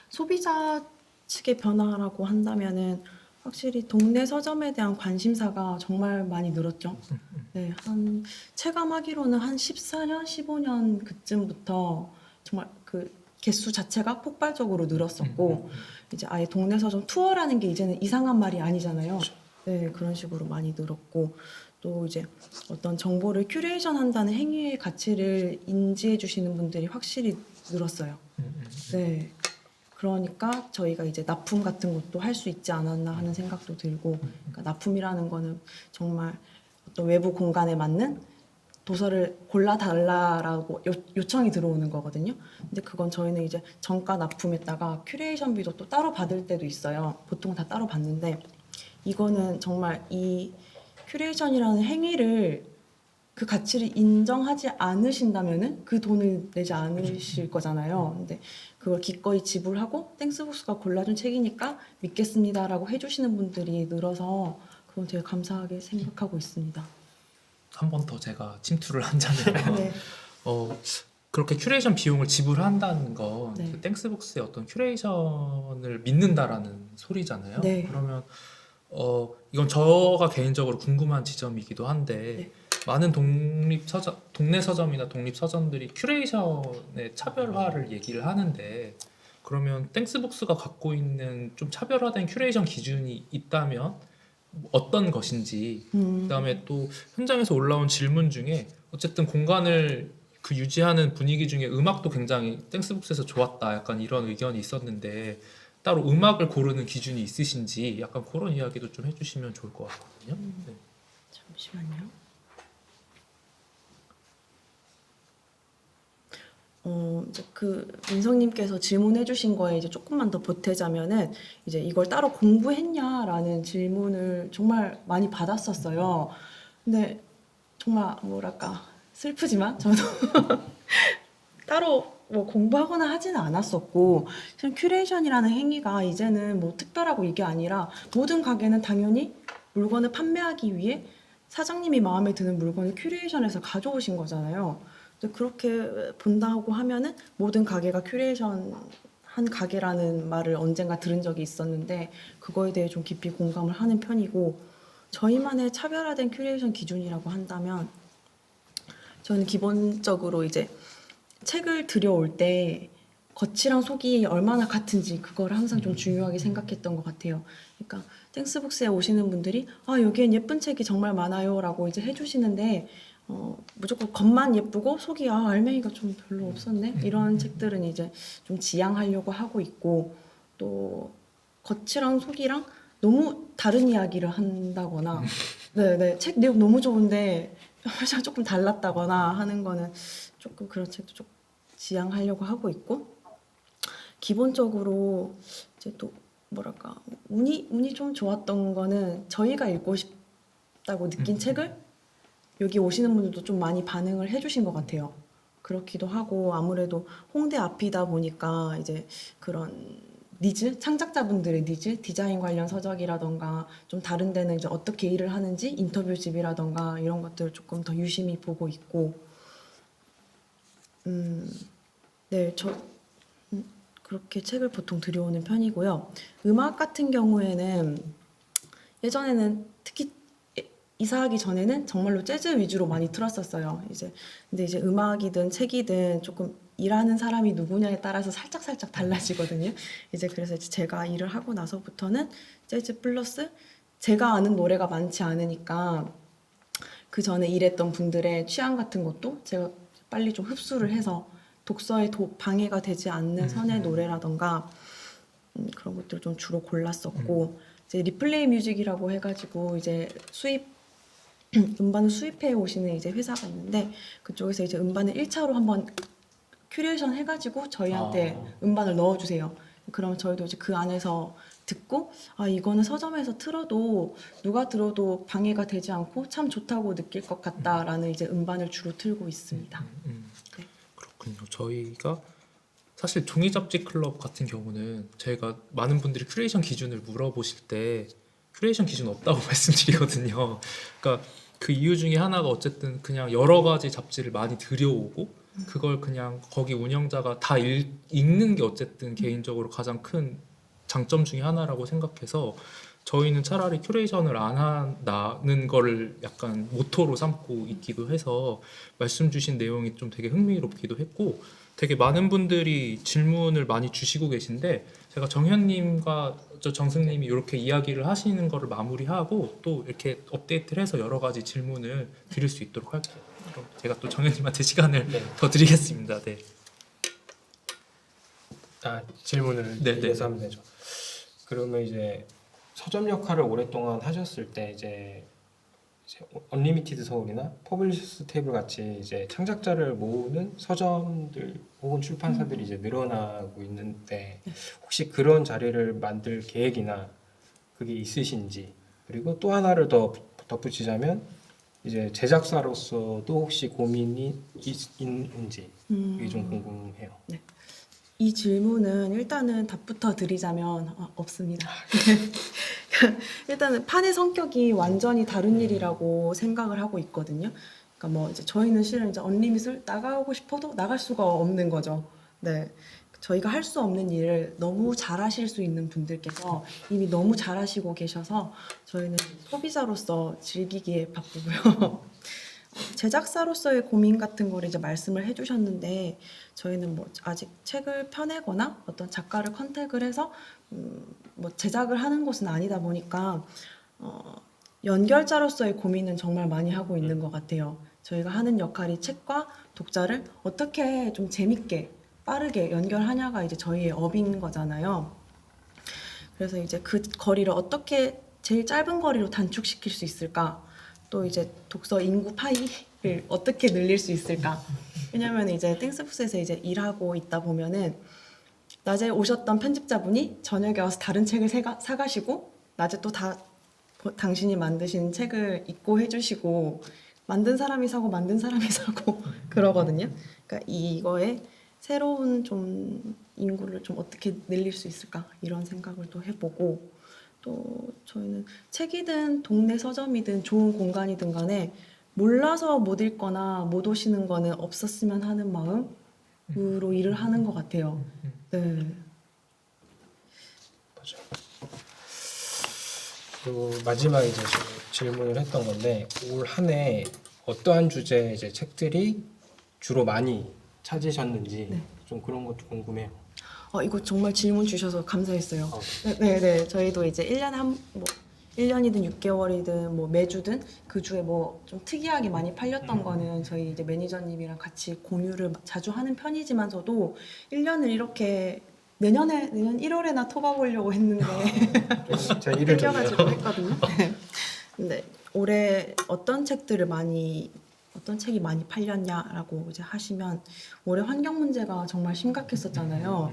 소비자 측의 변화라고 한다면은 확실히 동네 서점에 대한 관심사가 정말 많이 늘었죠. 네, 한 체감하기로는 한 14년, 15년 그쯤부터 정말 그 개수 자체가 폭발적으로 늘었었고 이제 아예 동네 서점 투어라는 게 이제는 이상한 말이 아니잖아요. 네, 그런 식으로 많이 늘었고 또 이제 어떤 정보를 큐레이션 한다는 행위의 가치를 인지해 주시는 분들이 확실히 늘었어요. 네. 그러니까 저희가 이제 납품 같은 것도 할 수 있지 않았나 하는 생각도 들고, 그러니까 납품이라는 거는 정말 어떤 외부 공간에 맞는 도서를 골라달라라고 요청이 들어오는 거거든요. 근데 그건 저희는 이제 정가 납품했다가 큐레이션비도 또 따로 받을 때도 있어요. 보통 다 따로 받는데 이거는 정말 이 큐레이션이라는 행위를 그 가치를 인정하지 않으신다면은 그 돈을 내지 않으실 거잖아요. 근데 그걸 기꺼이 지불하고 땡스북스가 골라준 책이니까 믿겠습니다라고 해주시는 분들이 늘어서 그건 되게 감사하게 생각하고 있습니다. 한 번 더 제가 침투를 한다면 네. 그렇게 큐레이션 비용을 지불한다는 건 네. 그 땡스북스의 어떤 큐레이션을 믿는다라는 소리잖아요. 네. 그러면 이건 저가 개인적으로 궁금한 지점이기도 한데 네. 많은 동네 서점이나 독립 서점들이 큐레이션의 차별화를 얘기를 하는데 그러면 땡스북스가 갖고 있는 좀 차별화된 큐레이션 기준이 있다면 어떤 것인지 그다음에 또 현장에서 올라온 질문 중에 어쨌든 공간을 그 유지하는 분위기 중에 음악도 굉장히 땡스북스에서 좋았다 약간 이런 의견이 있었는데 따로 음악을 고르는 기준이 있으신지 약간 그런 이야기도 좀 해주시면 좋을 것 같거든요. 네. 잠시만요. 이제 그 민성님께서 질문해주신 거에 이제 조금만 더 보태자면은 이제 이걸 따로 공부했냐라는 질문을 정말 많이 받았었어요. 근데 정말 뭐랄까 슬프지만 저도 따로 뭐 공부하거나 하지는 않았었고 그냥 큐레이션이라는 행위가 이제는 뭐 특별하고 이게 아니라 모든 가게는 당연히 물건을 판매하기 위해 사장님이 마음에 드는 물건을 큐레이션해서 가져오신 거잖아요. 근데 그렇게 본다고 하면은 모든 가게가 큐레이션 한 가게라는 말을 언젠가 들은 적이 있었는데 그거에 대해 좀 깊이 공감을 하는 편이고 저희만의 차별화된 큐레이션 기준이라고 한다면 저는 기본적으로 이제 책을 들여올 때 겉이랑 속이 얼마나 같은지 그걸 항상 좀 중요하게 생각했던 것 같아요. 그러니까 땡스북스에 오시는 분들이 아 여기엔 예쁜 책이 정말 많아요라고 이제 해주시는데 무조건 겉만 예쁘고 속이 아 알맹이가 좀 별로 없었네 이런 책들은 이제 좀 지양하려고 하고 있고 또 겉이랑 속이랑 너무 다른 이야기를 한다거나 네네 책 내용 너무 좋은데 표정 조금 달랐다거나 하는 거는 조금 그런 책도 좀 지양하려고 하고 있고 기본적으로 이제 또 뭐랄까 운이 좀 좋았던 거는 저희가 읽고 싶다고 느낀 책을 여기 오시는 분들도 좀 많이 반응을 해주신 것 같아요. 그렇기도 하고 아무래도 홍대 앞이다 보니까 이제 그런 니즈, 창작자분들의 니즈, 디자인 관련 서적이라던가 좀 다른 데는 이제 어떻게 일을 하는지 인터뷰집이라던가 이런 것들을 조금 더 유심히 보고 있고 네, 그렇게 책을 보통 들여오는 편이고요. 음악 같은 경우에는 예전에는 특히 이사하기 전에는 정말로 재즈 위주로 많이 틀었었어요. 근데 이제 음악이든 책이든 조금 일하는 사람이 누구냐에 따라서 살짝 달라지거든요. 그래서 이제 제가 일을 하고 나서부터는 재즈 플러스 제가 아는 노래가 많지 않으니까 그 전에 일했던 분들의 취향 같은 것도 제가 빨리 좀 흡수를 해서 독서에 방해가 되지 않는 선의 노래라던가 그런 것들을 좀 주로 골랐었고 이제 리플레이 뮤직이라고 해가지고 이제 음반을 수입해 오시는 이제 회사가 있는데 그쪽에서 이제 음반을 1차로 한번 큐레이션 해가지고 저희한테 음반을 넣어주세요. 그러면 저희도 이제 그 안에서 듣고 이거는 서점에서 틀어도 누가 들어도 방해가 되지 않고 참 좋다고 느낄 것 같다라는 이제 음반을 주로 틀고 있습니다. 네. 그렇군요. 저희가 사실 종이 잡지 클럽 같은 경우는 저희가 많은 분들이 큐레이션 기준을 물어보실 때 큐레이션 기준 없다고 말씀드리거든요. 그러니까 그 이유 중에 하나가 어쨌든 그냥 여러 가지 잡지를 많이 들여오고 그걸 그냥 거기 운영자가 다 읽는 게 어쨌든 개인적으로 가장 큰 장점 중에 하나라고 생각해서 저희는 차라리 큐레이션을 안 한다는 거를 약간 모토로 삼고 있기도 해서 말씀 주신 내용이 좀 되게 흥미롭기도 했고 되게 많은 분들이 질문을 많이 주시고 계신데 제가 정현님과 저 정승님이 이렇게 이야기를 하시는 거를 마무리하고 또 이렇게 업데이트를 해서 여러 가지 질문을 드릴 수 있도록 할게요. 그럼 제가 또 정현님한테 시간을 네. 더 드리겠습니다. 네. 질문을 네, 위해서 네. 하면 되죠. 그러면 이제 서점 역할을 오랫동안 하셨을 때 이제 언리미티드 서울이나 퍼블리셔스 테이블 같이 이제 창작자를 모으는 서점들 혹은 출판사들이 이제 늘어나고 있는데 혹시 그런 자리를 만들 계획이나 그게 있으신지, 그리고 또 하나를 더 덧붙이자면 이제 제작사로서도 혹시 고민이 있는지 이게 좀 궁금해요. 이 질문은 일단은 답부터 드리자면 없습니다. 일단은 판의 성격이 완전히 다른 일이라고 생각을 하고 있거든요. 그러니까 뭐 이제 저희는 실은 이제 언리밋을 나가고 싶어도 나갈 수가 없는 거죠. 네. 저희가 할 수 없는 일을 너무 잘하실 수 있는 분들께서 이미 너무 잘하시고 계셔서 저희는 소비자로서 즐기기에 바쁘고요. 제작사로서의 고민 같은 걸 이제 말씀을 해주셨는데 저희는 뭐 아직 책을 펴내거나 어떤 작가를 컨택을 해서 뭐 제작을 하는 곳은 아니다 보니까 연결자로서의 고민은 정말 많이 하고 있는 것 같아요. 저희가 하는 역할이 책과 독자를 어떻게 좀 재밌게 빠르게 연결하냐가 이제 저희의 업인 거잖아요. 그래서 이제 그 거리를 어떻게 제일 짧은 거리로 단축시킬 수 있을까? 또 이제 독서 인구 파이를 어떻게 늘릴 수 있을까? 왜냐면 이제 땡스북스에서 이제 일하고 있다 보면은 낮에 오셨던 편집자분이 저녁에 와서 다른 책을 사가시고 낮에 또 당신이 만드신 책을 읽고 해주시고 만든 사람이 사고 만든 사람이 사고 그러거든요. 그러니까 이거에 새로운 좀 인구를 좀 어떻게 늘릴 수 있을까 이런 생각을 또 해보고 또 저희는 책이든 동네 서점이든 좋은 공간이든 간에 몰라서 못 읽거나 못 오시는 거는 없었으면 하는 마음으로 일을 하는 것 같아요. 네. 맞아. 그리고 마지막 이제 질문을 했던 건데 올 한 해 어떠한 주제의 이제 책들이 주로 많이 찾으셨는지 네. 좀 그런 것도 궁금해요. 이거 정말 질문 주셔서 감사했어요. 네. 저희도 이제 1년이든 6개월이든 뭐 매주든 그 주에 뭐 좀 특이하게 많이 팔렸던 거는 저희 이제 매니저님이랑 같이 공유를 자주 하는 편이지만서도 1년을 이렇게 내년 1월에나 토박으려고 했는데 제가 일을 끌려가지고 했거든요. 네. 근데 올해 어떤 책이 많이 팔렸냐라고 이제 하시면 올해 환경 문제가 정말 심각했었잖아요.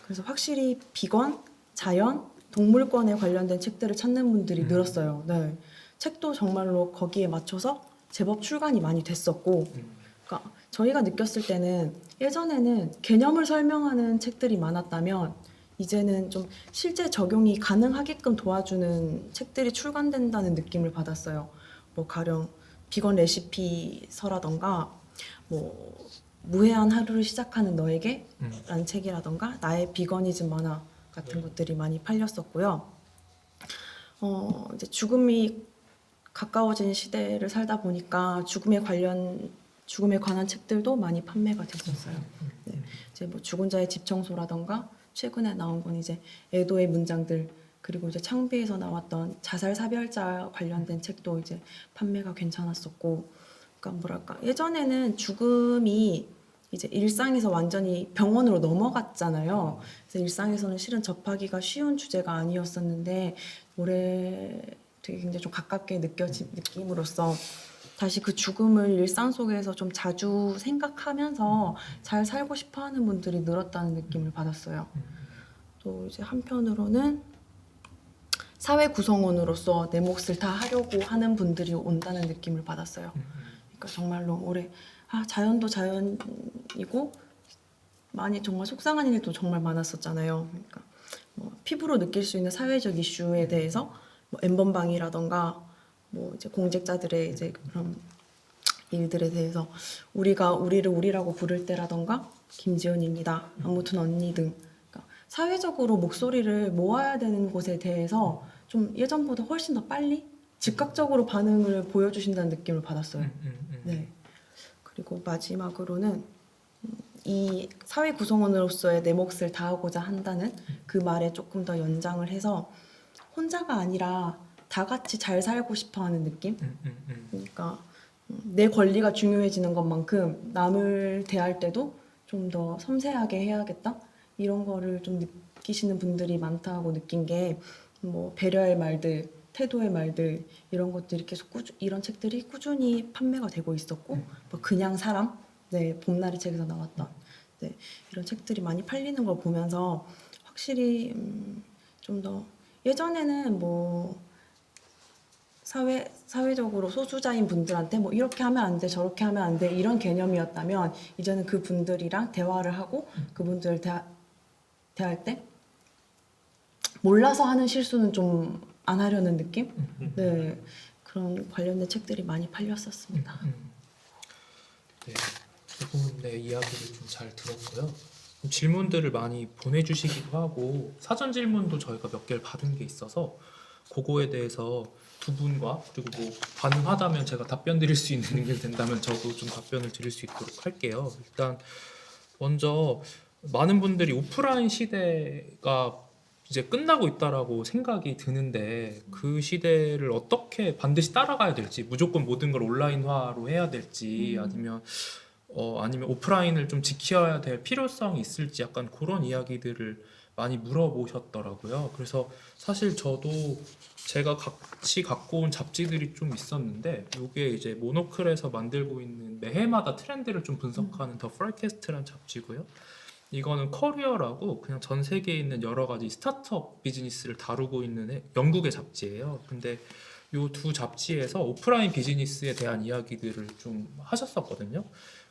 그래서 확실히 비건, 자연, 동물권에 관련된 책들을 찾는 분들이 늘었어요. 네. 책도 정말로 거기에 맞춰서 제법 출간이 많이 됐었고, 그러니까 저희가 느꼈을 때는 예전에는 개념을 설명하는 책들이 많았다면 이제는 좀 실제 적용이 가능하게끔 도와주는 책들이 출간된다는 느낌을 받았어요. 뭐 가령 비건 레시피서라던가 뭐 무해한 하루를 시작하는 너에게 라는 책이라던가 나의 비건이즘 만화 같은 것들이 많이 팔렸었고요. 이제 죽음이 가까워진 시대를 살다 보니까 죽음에 관한 책들도 많이 판매가 됐었어요. 네. 이제 뭐 죽은 자의 집 청소라던가 최근에 나온 건 이제 애도의 문장들 그리고 이제 창비에서 나왔던 자살 사별자 관련된 책도 이제 판매가 괜찮았었고, 그러니까 뭐랄까 예전에는 죽음이 이제 일상에서 완전히 병원으로 넘어갔잖아요. 그래서 일상에서는 실은 접하기가 쉬운 주제가 아니었었는데 올해 되게 굉장히 좀 가깝게 느껴진 느낌으로써 다시 그 죽음을 일상 속에서 좀 자주 생각하면서 잘 살고 싶어하는 분들이 늘었다는 느낌을 받았어요. 또 이제 한편으로는 사회 구성원으로서 내 몫을 다 하려고 하는 분들이 온다는 느낌을 받았어요. 그러니까 정말로 올해 자연도 자연이고 많이 정말 속상한 일도 정말 많았었잖아요. 그러니까 뭐 피부로 느낄 수 있는 사회적 이슈에 대해서 뭐 N번방이라던가 뭐 이제 공직자들의 이제 그런 일들에 대해서 우리가 우리를 우리라고 부를 때라던가 김지연입니다. 아무튼 언니 등 그러니까 사회적으로 목소리를 모아야 되는 곳에 대해서 좀 예전보다 훨씬 더 빨리 즉각적으로 반응을 보여주신다는 느낌을 받았어요. 네. 그리고 마지막으로는 이 사회 구성원으로서의 내 몫을 다하고자 한다는 그 말에 조금 더 연장을 해서 혼자가 아니라 다 같이 잘 살고 싶어하는 느낌? 그러니까 내 권리가 중요해지는 것만큼 남을 대할 때도 좀 더 섬세하게 해야겠다? 이런 거를 좀 느끼시는 분들이 많다고 느낀 게 뭐 배려의 말들, 태도의 말들 이런 것들이 계속 이런 책들이 꾸준히 판매가 되고 있었고 뭐 그냥 사람, 네 봄나리 책에서 나왔던 네, 이런 책들이 많이 팔리는 걸 보면서 확실히 좀 더 예전에는 뭐 사회적으로 소수자인 분들한테 뭐 이렇게 하면 안 돼, 저렇게 하면 안 돼 이런 개념이었다면 이제는 그 분들이랑 대화를 하고 그분들을 대할 때 몰라서 하는 실수는 좀 안 하려는 느낌? 네, 그런 관련된 책들이 많이 팔렸었습니다. 네, 두 분의 이야기를 좀 잘 들었고요. 질문들을 많이 보내주시기도 하고 사전 질문도 저희가 몇 개를 받은 게 있어서 그거에 대해서 두 분과 그리고 뭐 가능하다면 제가 답변 드릴 수 있는 게 된다면 저도 좀 답변을 드릴 수 있도록 할게요. 일단 먼저 많은 분들이 오프라인 시대가 이제 끝나고 있다라고 생각이 드는데 그 시대를 어떻게 반드시 따라가야 될지 무조건 모든 걸 온라인화로 해야 될지 아니면 오프라인을 좀 지켜야 될 필요성이 있을지 약간 그런 이야기들을 많이 물어보셨더라고요. 그래서 사실 저도 제가 같이 갖고 온 잡지들이 좀 있었는데 이게 이제 모노클에서 만들고 있는 매해마다 트렌드를 좀 분석하는 더 프라이캐스트라는 잡지고요. 이거는 커리어라고 그냥 전 세계에 있는 여러 가지 스타트업 비즈니스를 다루고 있는 영국의 잡지예요. 근데 이 두 잡지에서 오프라인 비즈니스에 대한 이야기들을 좀 하셨었거든요.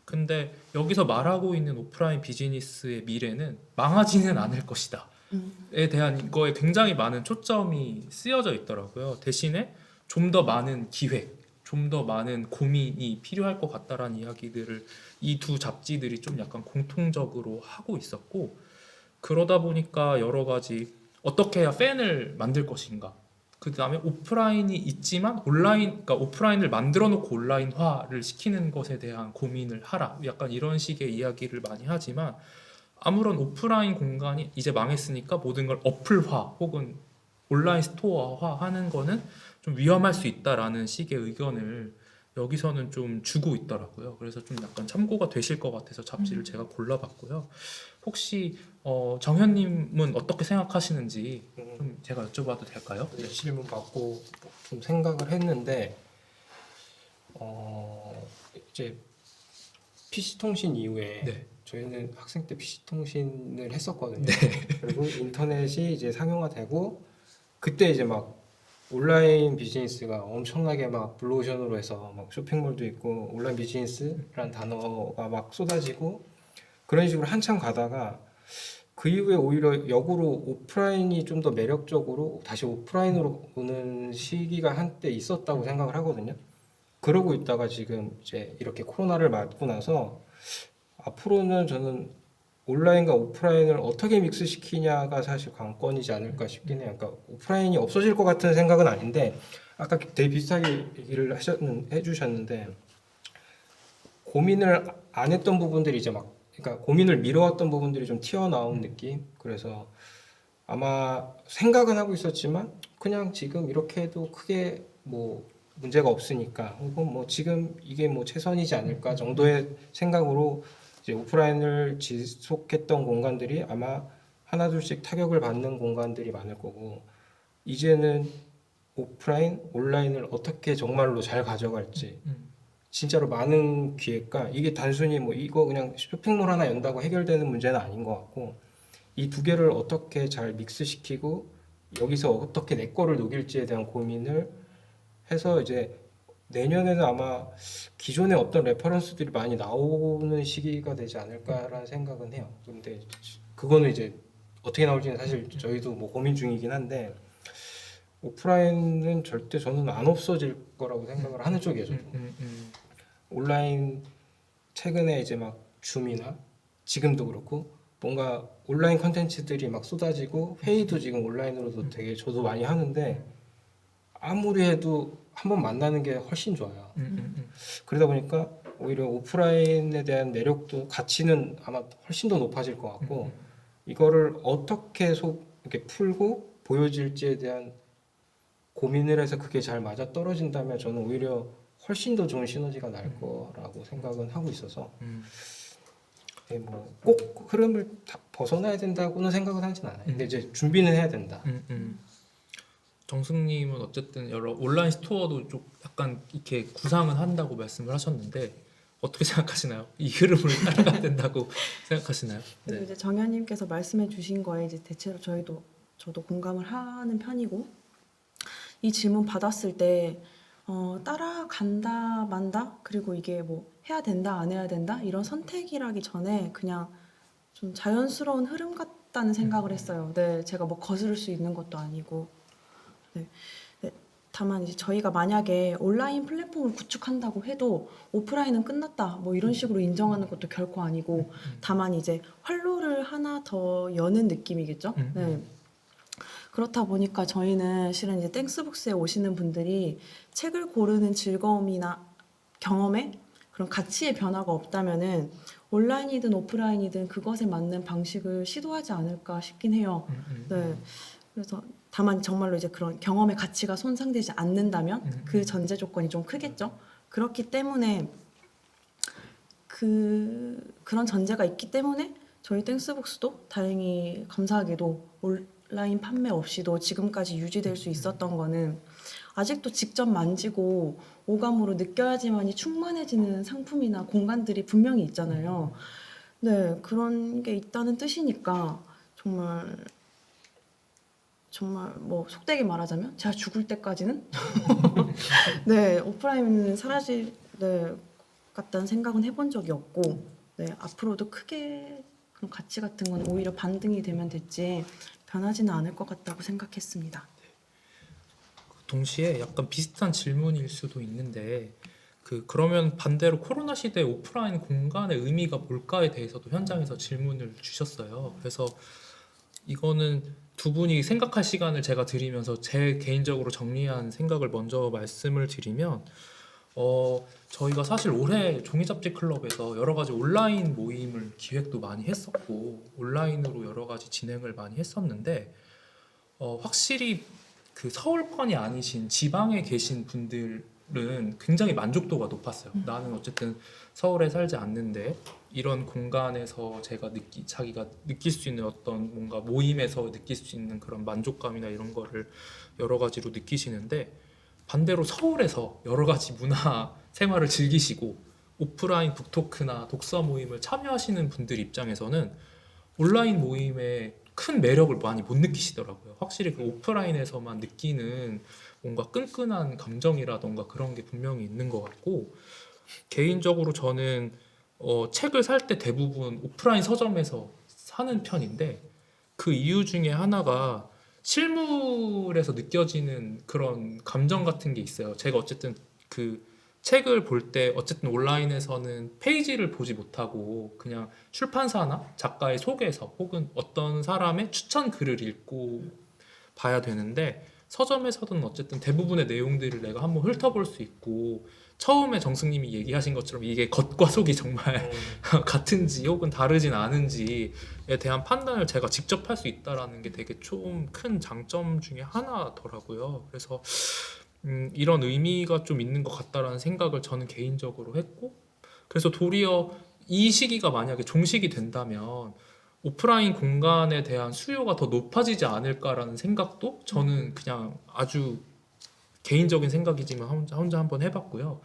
근데 여기서 말하고 있는 오프라인 비즈니스의 미래는 망하지는 않을 것이다. 에 대한 거에 굉장히 많은 초점이 쓰여져 있더라고요. 대신에 좀 더 많은 기획, 좀 더 많은 고민이 필요할 것 같다라는 이야기들을 이 두 잡지들이 좀 약간 공통적으로 하고 있었고 그러다 보니까 여러 가지 어떻게 해야 팬을 만들 것인가 그 다음에 오프라인이 있지만 그러니까 오프라인을 만들어 놓고 온라인화를 시키는 것에 대한 고민을 하라 약간 이런 식의 이야기를 많이 하지만 아무런 오프라인 공간이 이제 망했으니까 모든 걸 어플화 혹은 온라인 스토어화 하는 거는 좀 위험할 수 있다라는 식의 의견을 여기서는 좀 주고 있더라고요. 그래서 좀 약간 참고가 되실 것 같아서 잡지를 제가 골라봤고요. 혹시 정현님은 어떻게 생각하시는지 좀 제가 여쭤봐도 될까요? 이 질문 받고 좀 생각을 했는데 이제 PC통신 이후에 네. 저희는 학생 때 PC통신을 했었거든요. 그리고 인터넷이 이제 상용화되고 그때 이제 막 온라인 비즈니스가 엄청나게 막 블루오션으로 해서 막 쇼핑몰도 있고 온라인 비즈니스라는 단어가 막 쏟아지고 그런 식으로 한참 가다가 그 이후에 오히려 역으로 오프라인이 좀 더 매력적으로 다시 오프라인으로 오는 시기가 한때 있었다고 생각을 하거든요. 그러고 있다가 지금 이제 이렇게 코로나를 맞고 나서 앞으로는 저는 온라인과 오프라인을 어떻게 믹스시키냐가 사실 관건이지 않을까 싶긴 해요. 그러니까 오프라인이 없어질 것 같은 생각은 아닌데 아까 되게 비슷하게 얘기를 해주셨는데 고민을 안 했던 부분들이 이제 막 그러니까 고민을 미뤄왔던 부분들이 좀 튀어나온 느낌. 그래서 아마 생각은 하고 있었지만 그냥 지금 이렇게 해도 크게 뭐 문제가 없으니까 혹은 뭐 지금 이게 뭐 최선이지 않을까 정도의 생각으로 이제 오프라인을 지속했던 공간들이 아마 하나둘씩 타격을 받는 공간들이 많을 거고 이제는 오프라인, 온라인을 어떻게 정말로 잘 가져갈지 진짜로 많은 기획과 이게 단순히 뭐 이거 그냥 쇼핑몰 하나 연다고 해결되는 문제는 아닌 것 같고 이 두 개를 어떻게 잘 믹스시키고 여기서 어떻게 내 거를 녹일지에 대한 고민을 해서 이제 내년에는 아마 기존의 어떤 레퍼런스들이 많이 나오는 시기가 되지 않을까라는 생각은 해요. 근데 그거는 이제 어떻게 나올지는 사실 저희도 뭐 고민 중이긴 한데 오프라인은 절대 저는 안 없어질 거라고 생각을 하는 쪽이에요. 저도. 온라인 최근에 이제 막 줌이나 지금도 그렇고 뭔가 온라인 컨텐츠들이 막 쏟아지고 회의도 지금 온라인으로도 되게 저도 많이 하는데 아무리 해도 한번 만나는 게 훨씬 좋아요. 그러다 보니까 오히려 오프라인에 대한 매력도 가치는 아마 훨씬 더 높아질 것 같고 이거를 어떻게 이렇게 풀고 보여질지에 대한 고민을 해서 그게 잘 맞아 떨어진다면 저는 오히려 훨씬 더 좋은 시너지가 날 거라고 생각은 하고 있어서 뭐 꼭 흐름을 다 벗어나야 된다고는 생각은 하진 않아요. 근데 이제 준비는 해야 된다. 정승님은 어쨌든 여러 온라인 스토어도 좀 약간 이렇게 구상은 한다고 말씀을 하셨는데 어떻게 생각하시나요? 이 흐름을 따라가야 된다고 생각하시나요? 그리고 이제 정현님께서 말씀해주신 거에 이제 대체로 저도 공감을 하는 편이고 이 질문 받았을 때 따라간다 만다 그리고 이게 뭐 해야 된다 안 해야 된다 이런 선택이라기 전에 그냥 좀 자연스러운 흐름 같다는 생각을 했어요. 네, 제가 뭐 거스를 수 있는 것도 아니고. 네. 네, 다만 이제 저희가 만약에 온라인 플랫폼을 구축한다고 해도 오프라인은 끝났다 뭐 이런 식으로 인정하는 것도 결코 아니고 다만 이제 활로를 하나 더 여는 느낌이겠죠. 네. 그렇다 보니까 저희는 실은 이제 땡스북스에 오시는 분들이 책을 고르는 즐거움이나 경험에 그런 가치의 변화가 없다면은 온라인이든 오프라인이든 그것에 맞는 방식을 시도하지 않을까 싶긴 해요. 네. 그래서 다만 정말로 이제 그런 경험의 가치가 손상되지 않는다면 그 전제 조건이 좀 크겠죠. 그렇기 때문에 그런 전제가 있기 때문에 저희 땡스북스도 다행히 감사하게도 온라인 판매 없이도 지금까지 유지될 수 있었던 거는 아직도 직접 만지고 오감으로 느껴야지만이 충만해지는 상품이나 공간들이 분명히 있잖아요. 네, 그런 게 있다는 뜻이니까 정말 뭐 속되게 말하자면 제가 죽을 때까지는 네, 오프라인은 사라질 것 같다는 생각은 해본 적이 없고 네, 앞으로도 크게 그런 가치 같은 건 오히려 반등이 되면 됐지 변하지는 않을 것 같다고 생각했습니다. 동시에 약간 비슷한 질문일 수도 있는데 그러면 반대로 코로나 시대 오프라인 공간의 의미가 뭘까에 대해서도 현장에서 질문을 주셨어요. 그래서 이거는 두 분이 생각할 시간을 제가 드리면서 제 개인적으로 정리한 생각을 먼저 말씀을 드리면 저희가 사실 올해 종이잡지 클럽에서 여러 가지 온라인 모임을 기획도 많이 했었고 온라인으로 여러 가지 진행을 많이 했었는데 확실히 그 서울권이 아니신 지방에 계신 분들은 굉장히 만족도가 높았어요. 나는 어쨌든 서울에 살지 않는데 이런 공간에서 자기가 느낄 수 있는 어떤 뭔가 모임에서 느낄 수 있는 그런 만족감이나 이런 거를 여러 가지로 느끼시는데 반대로 서울에서 여러 가지 문화 생활을 즐기시고 오프라인 북토크나 독서 모임을 참여하시는 분들 입장에서는 온라인 모임에 큰 매력을 많이 못 느끼시더라고요. 확실히 그 오프라인에서만 느끼는 뭔가 끈끈한 감정이라던가 그런 게 분명히 있는 것 같고 개인적으로 저는 책을 살 때 대부분 오프라인 서점에서 사는 편인데 그 이유 중에 하나가 실물에서 느껴지는 그런 감정 같은 게 있어요. 제가 어쨌든 그 책을 볼 때 어쨌든 온라인에서는 페이지를 보지 못하고 그냥 출판사나 작가의 소개서 혹은 어떤 사람의 추천 글을 읽고 봐야 되는데 서점에서는 어쨌든 대부분의 내용들을 내가 한번 훑어볼 수 있고 처음에 정승님이 얘기하신 것처럼 이게 겉과 속이 정말 같은지 혹은 다르진 않은지에 대한 판단을 제가 직접 할 수 있다라는 게 되게 좀 큰 장점 중에 하나더라고요. 그래서 이런 의미가 좀 있는 것 같다라는 생각을 저는 개인적으로 했고 그래서 도리어 이 시기가 만약에 종식이 된다면 오프라인 공간에 대한 수요가 더 높아지지 않을까라는 생각도 저는 그냥 아주 개인적인 생각이지만 혼자 한번 해봤고요.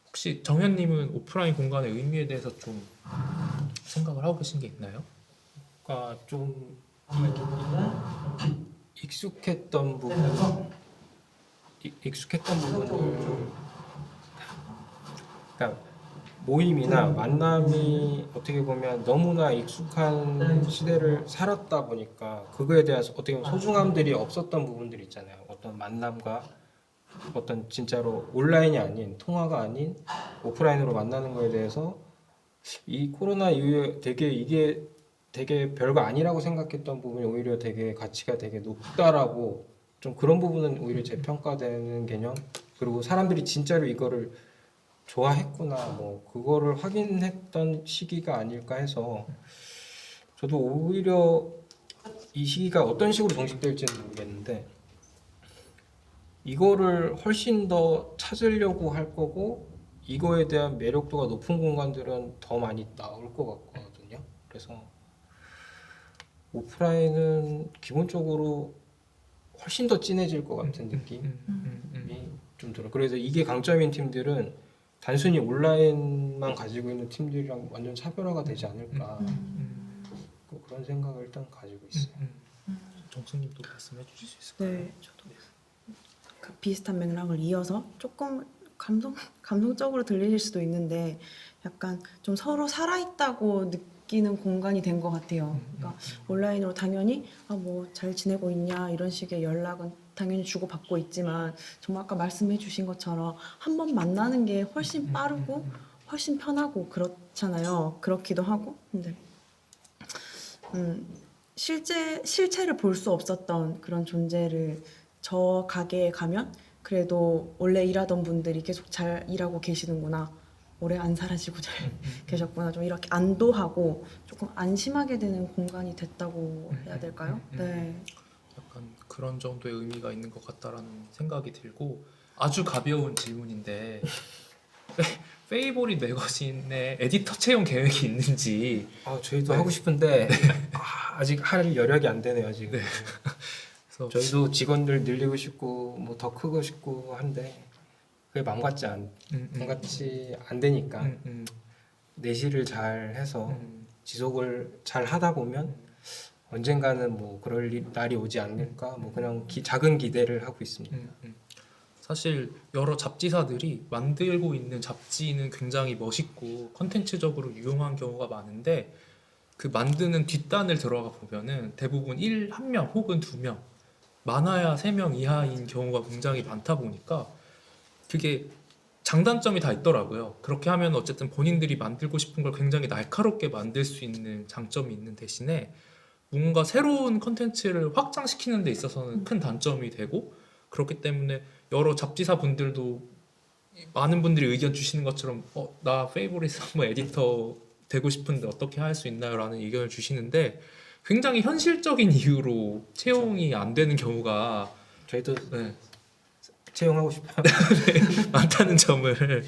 혹시 정현님은 오프라인 공간의 의미에 대해서 좀 생각을 하고 계신 게 있나요? 그러니까 좀 익숙했던 부분, 익숙했던 부분을, 그러니까 모임이나 만남이 어떻게 보면 너무나 익숙한 시대를 살았다 보니까 그거에 대한 어떻게 보면 소중함들이 없었던 부분들이 있잖아요. 어떤 만남과 어떤 진짜로 온라인이 아닌 통화가 아닌 오프라인으로 만나는 거에 대해서 이 코로나 이후에 이게 되게 별거 아니라고 생각했던 부분이 오히려 되게 가치가 되게 높다라고, 좀 그런 부분은 오히려 재평가되는 개념, 그리고 사람들이 진짜로 이거를 좋아했구나 뭐 그거를 확인했던 시기가 아닐까 해서, 저도 오히려 이 시기가 어떤 식으로 종식될지는 모르겠는데 이거를 훨씬 더 찾으려고 할 거고, 이거에 대한 매력도가 높은 공간들은 더 많이 나올 것 같거든요. 그래서 오프라인은 기본적으로 훨씬 더 진해질 것 같은 느낌이 좀 들어요. 그래서 이게 강점인 팀들은 단순히 온라인만 가지고 있는 팀들이랑 완전 차별화가 되지 않을까, 그런 생각을 일단 가지고 있어요. 정수님도 말씀해 주실 수 있을까요? 네, 저도 그 비슷한 맥락을 이어서 조금 감동적으로 들리실 수도 있는데 약간 좀 서로 살아있다고 느끼는 공간이 된 것 같아요. 그러니까 온라인으로 당연히 뭐 잘 지내고 있냐 이런 식의 연락은 당연히 주고받고 있지만 정말 아까 말씀해 주신 것처럼 한 번 만나는 게 훨씬 빠르고 훨씬 편하고 그렇잖아요. 그렇기도 하고 근데 실체를 볼 수 없었던 그런 존재를 저 가게에 가면 그래도 원래 일하던 분들이 계속 잘 일하고 계시는구나, 오래 안 사라지고 잘 계셨구나, 좀 이렇게 안도하고 조금 안심하게 되는 공간이 됐다고 해야 될까요? 네. 약간 그런 정도의 의미가 있는 것 같다라는 생각이 들고, 아주 가벼운 질문인데 페이보릿 매거진의 에디터 채용 계획이 있는지. 저희도 하고 싶은데 아직 할 여력이 안 되네요 지금. 네. 그래서 저희도 직원들 늘리고 싶고 뭐 더 크고 싶고 한데 그게 마음 같지 안 되니까 내실을 잘 해서 지속을 잘 하다 보면 언젠가는 뭐 그럴 날이 오지 않을까, 뭐 그냥 작은 기대를 하고 있습니다. 사실 여러 잡지사들이 만들고 있는 잡지는 굉장히 멋있고 컨텐츠적으로 유용한 경우가 많은데, 그 만드는 뒷단을 들어가 보면은 대부분 1명 혹은 2명, 많아야 3명 이하인 경우가 굉장히 많다 보니까 그게 장단점이 다 있더라고요. 그렇게 하면 어쨌든 본인들이 만들고 싶은 걸 굉장히 날카롭게 만들 수 있는 장점이 있는 대신에 뭔가 새로운 컨텐츠를 확장시키는 데 있어서는 큰 단점이 되고, 그렇기 때문에 여러 잡지사 분들도 많은 분들이 의견 주시는 것처럼 나 페이보릿 한번 에디터 되고 싶은데 어떻게 할 수 있나요? 라는 의견을 주시는데, 굉장히 현실적인 이유로 채용이 안 되는 경우가 저희도 네, 채용하고 싶어요. 많다는 점을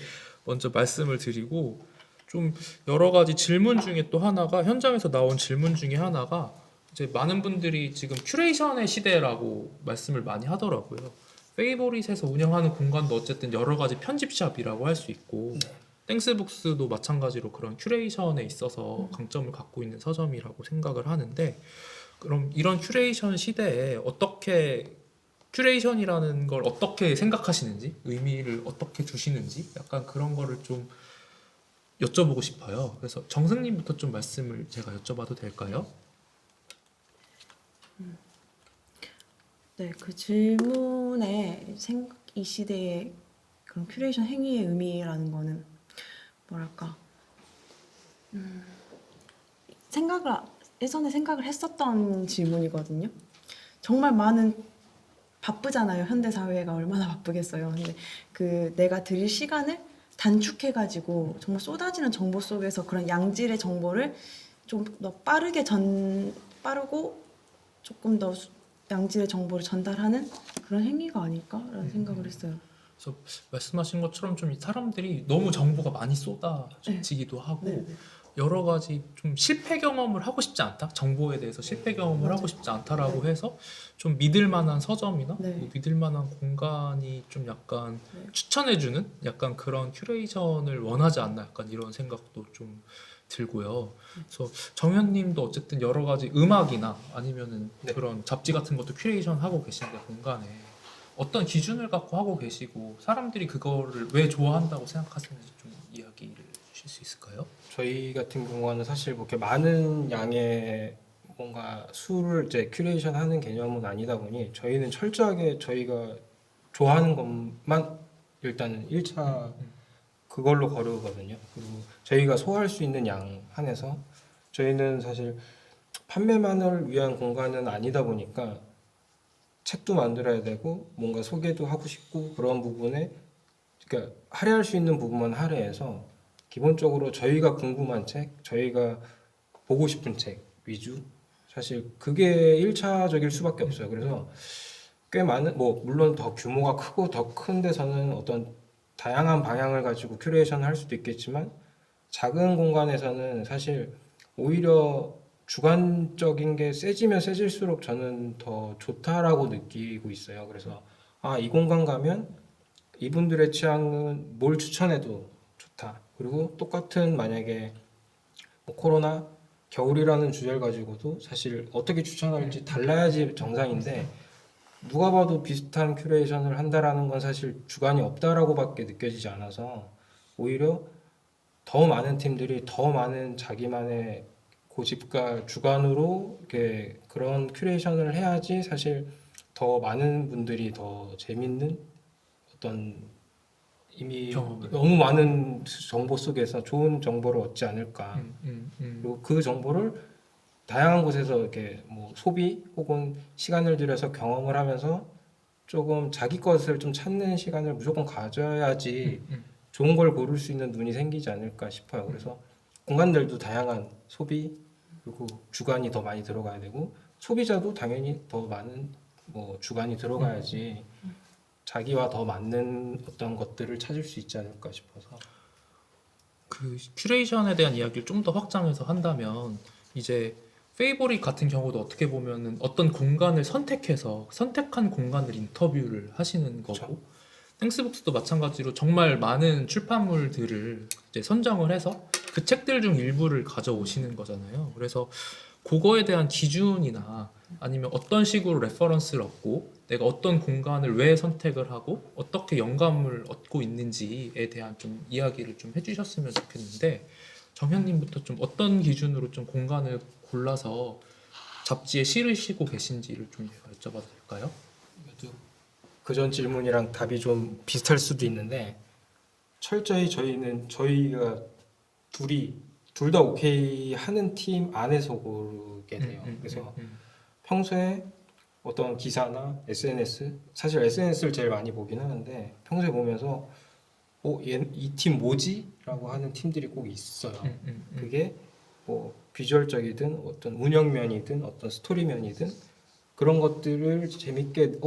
먼저 말씀을 드리고, 좀 여러 가지 질문 중에 또 하나가, 현장에서 나온 질문 중에 하나가 이제 많은 분들이 지금 큐레이션의 시대라고 말씀을 많이 하더라고요. 페이보릿에서 운영하는 공간도 어쨌든 여러 가지 편집샵이라고 할 수 있고, 땡스북스도 마찬가지로 그런 큐레이션에 있어서 강점을 갖고 있는 서점이라고 생각을 하는데, 그럼 이런 큐레이션 시대에 어떻게 큐레이션이라는 걸 어떻게 생각하시는지, 의미를 어떻게 두시는지 약간 그런 거를 좀 여쭤보고 싶어요. 그래서 정승님부터 좀 말씀을 제가 여쭤봐도 될까요? 네, 그 질문에 이 시대의 그런 큐레이션 행위의 의미라는 거는 뭐랄까, 예전에 생각을 했었던 질문이거든요. 정말 많은, 바쁘잖아요. 현대 사회가 얼마나 바쁘겠어요. 근데 그 내가 드릴 시간을 단축해가지고 정말 쏟아지는 정보 속에서 그런 양질의 정보를 좀 더 빠르고 조금 더 양질의 정보를 전달하는 그런 행위가 아닐까라는 생각을 했어요. 그래서 말씀하신 것처럼 좀 사람들이 너무 정보가 많이 쏟아지기도 하고, 네, 네. 여러 가지 좀 실패 경험을 하고 싶지 않다, 정보에 대해서 실패 경험을 맞아요. 하고 싶지 않다라고 해서 좀 믿을 만한 서점이나 네. 뭐 믿을 만한 공간이 좀 약간 네. 추천해주는 약간 그런 큐레이션을 원하지 않나, 약간 이런 생각도 좀 들고요. 그래서 정현님도 어쨌든 여러 가지 음악이나 아니면은 네. 그런 잡지 같은 것도 큐레이션 하고 계신데 공간에 어떤 기준을 갖고 하고 계시고 사람들이 그거를 왜 좋아한다고 생각하시는지 좀 이야기를 주실 수 있을까요? 저희 같은 경우는 사실 뭐 이렇게 많은 양의 뭔가 수를 이제 큐레이션 하는 개념은 아니다 보니 저희는 철저하게 저희가 좋아하는 것만 일단은 1차 그걸로 거르거든요. 그리고 저희가 소화할 수 있는 양 한해서 저희는 사실 판매만을 위한 공간은 아니다 보니까 책도 만들어야 되고 뭔가 소개도 하고 싶고 그런 부분에 그러니까 할애할 수 있는 부분만 할애해서 기본적으로 저희가 궁금한 책, 저희가 보고 싶은 책 위주 사실 그게 1차적일 수밖에 없어요. 그래서 꽤 많은 뭐 물론 더 규모가 크고 더 큰 데서는 어떤 다양한 방향을 가지고 큐레이션을 할 수도 있겠지만 작은 공간에서는 사실 오히려 주관적인 게 세지면 세질수록 저는 더 좋다라고 느끼고 있어요. 그래서 이 공간 가면 이분들의 취향은 뭘 추천해도 좋다. 그리고 똑같은 만약에 뭐 코로나 겨울이라는 주제를 가지고도 사실 어떻게 추천할지 달라야지 정상인데 누가 봐도 비슷한 큐레이션을 한다라는 건 사실 주관이 없다라고밖에 느껴지지 않아서 오히려 더 많은 팀들이 더 많은 자기만의 고집과 주관으로 이렇게 그런 큐레이션을 해야지 사실 더 많은 분들이 더 재밌는 어떤 이미 경험을. 너무 많은 정보 속에서 좋은 정보를 얻지 않을까. 그리고 그 정보를 다양한 곳에서 이렇게 뭐 소비 혹은 시간을 들여서 경험을 하면서 조금 자기 것을 좀 찾는 시간을 무조건 가져야지 좋은 걸 고를 수 있는 눈이 생기지 않을까 싶어요. 그래서 공간들도 다양한 소비 그리고 주관이 더 많이 들어가야 되고 소비자도 당연히 더 많은 뭐 주관이 들어가야지 자기와 더 맞는 어떤 것들을 찾을 수 있지 않을까 싶어서 그 큐레이션에 대한 이야기를 좀 더 확장해서 한다면 이제 페이보릿 같은 경우도 어떻게 보면은 어떤 공간을 선택해서 선택한 공간을 인터뷰를 하시는 거고 그렇죠. 땡스북스도 마찬가지로 정말 많은 출판물들을 이제 선정을 해서 그 책들 중 일부를 가져오시는 거잖아요. 그래서 그거에 대한 기준이나 아니면 어떤 식으로 레퍼런스를 얻고 내가 어떤 공간을 왜 선택을 하고 어떻게 영감을 얻고 있는지에 대한 좀 이야기를 좀 해주셨으면 좋겠는데 정현님부터 좀 어떤 기준으로 좀 공간을 골라서 잡지에 실으시고 계신지를 좀 여쭤봐도 될까요? 그전 질문이랑 답이 좀 비슷할 수도 있는데 철저히 저희는 저희가 둘 다 오케이 하는 팀 안에서 고르게 돼요. 그래서 평소에 어떤 기사나 SNS 사실 SNS를 제일 많이 보긴 하는데 평소에 보면서 이 팀 뭐지? 라고 하는 팀들이 꼭 있어요. 그게 뭐 비주얼적이든 어떤 운영면이든 어떤 스토리면이든 그런 것들을 재밌게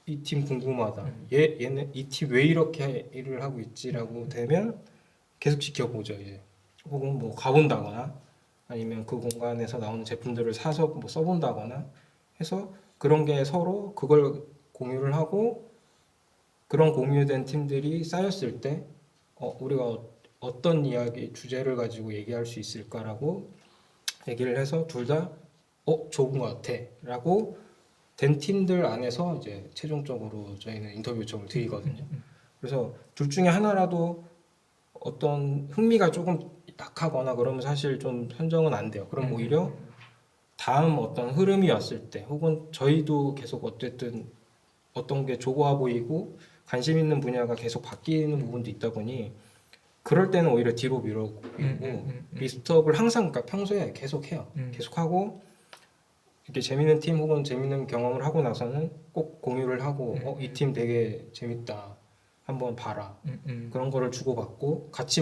이 팀 궁금하다. 얘네 이 팀 왜 이렇게 일을 하고 있지라고 되면 계속 지켜보죠. 이제 혹은 뭐 가본다거나 아니면 그 공간에서 나오는 제품들을 사서 뭐 써본다거나 해서 그런 게 서로 그걸 공유를 하고 그런 공유된 팀들이 쌓였을 때 우리가 어떤 이야기 주제를 가지고 얘기할 수 있을까라고 얘기를 해서 둘 다 좋은 것 같아라고 된 팀들 안에서 이제 최종적으로 저희는 인터뷰 요청을 드리거든요. 그래서 둘 중에 하나라도 어떤 흥미가 조금 약하거나 그러면 사실 좀 선정은 안 돼요. 그럼 오히려 다음 어떤 흐름이 왔을 때 혹은 저희도 계속 어쨌든 어떤 게 좋아 보이고 관심 있는 분야가 계속 바뀌는 부분도 있다 보니 그럴 때는 오히려 뒤로 미루고 리스트업을 항상 그러니까 평소에 계속 해요. 계속 하고 이렇게 재밌는 팀 혹은 재밌는 경험을 하고 나서는 꼭 공유를 하고 이 팀 되게 재밌다. 한번 봐라. 그런 거를 주고받고 같이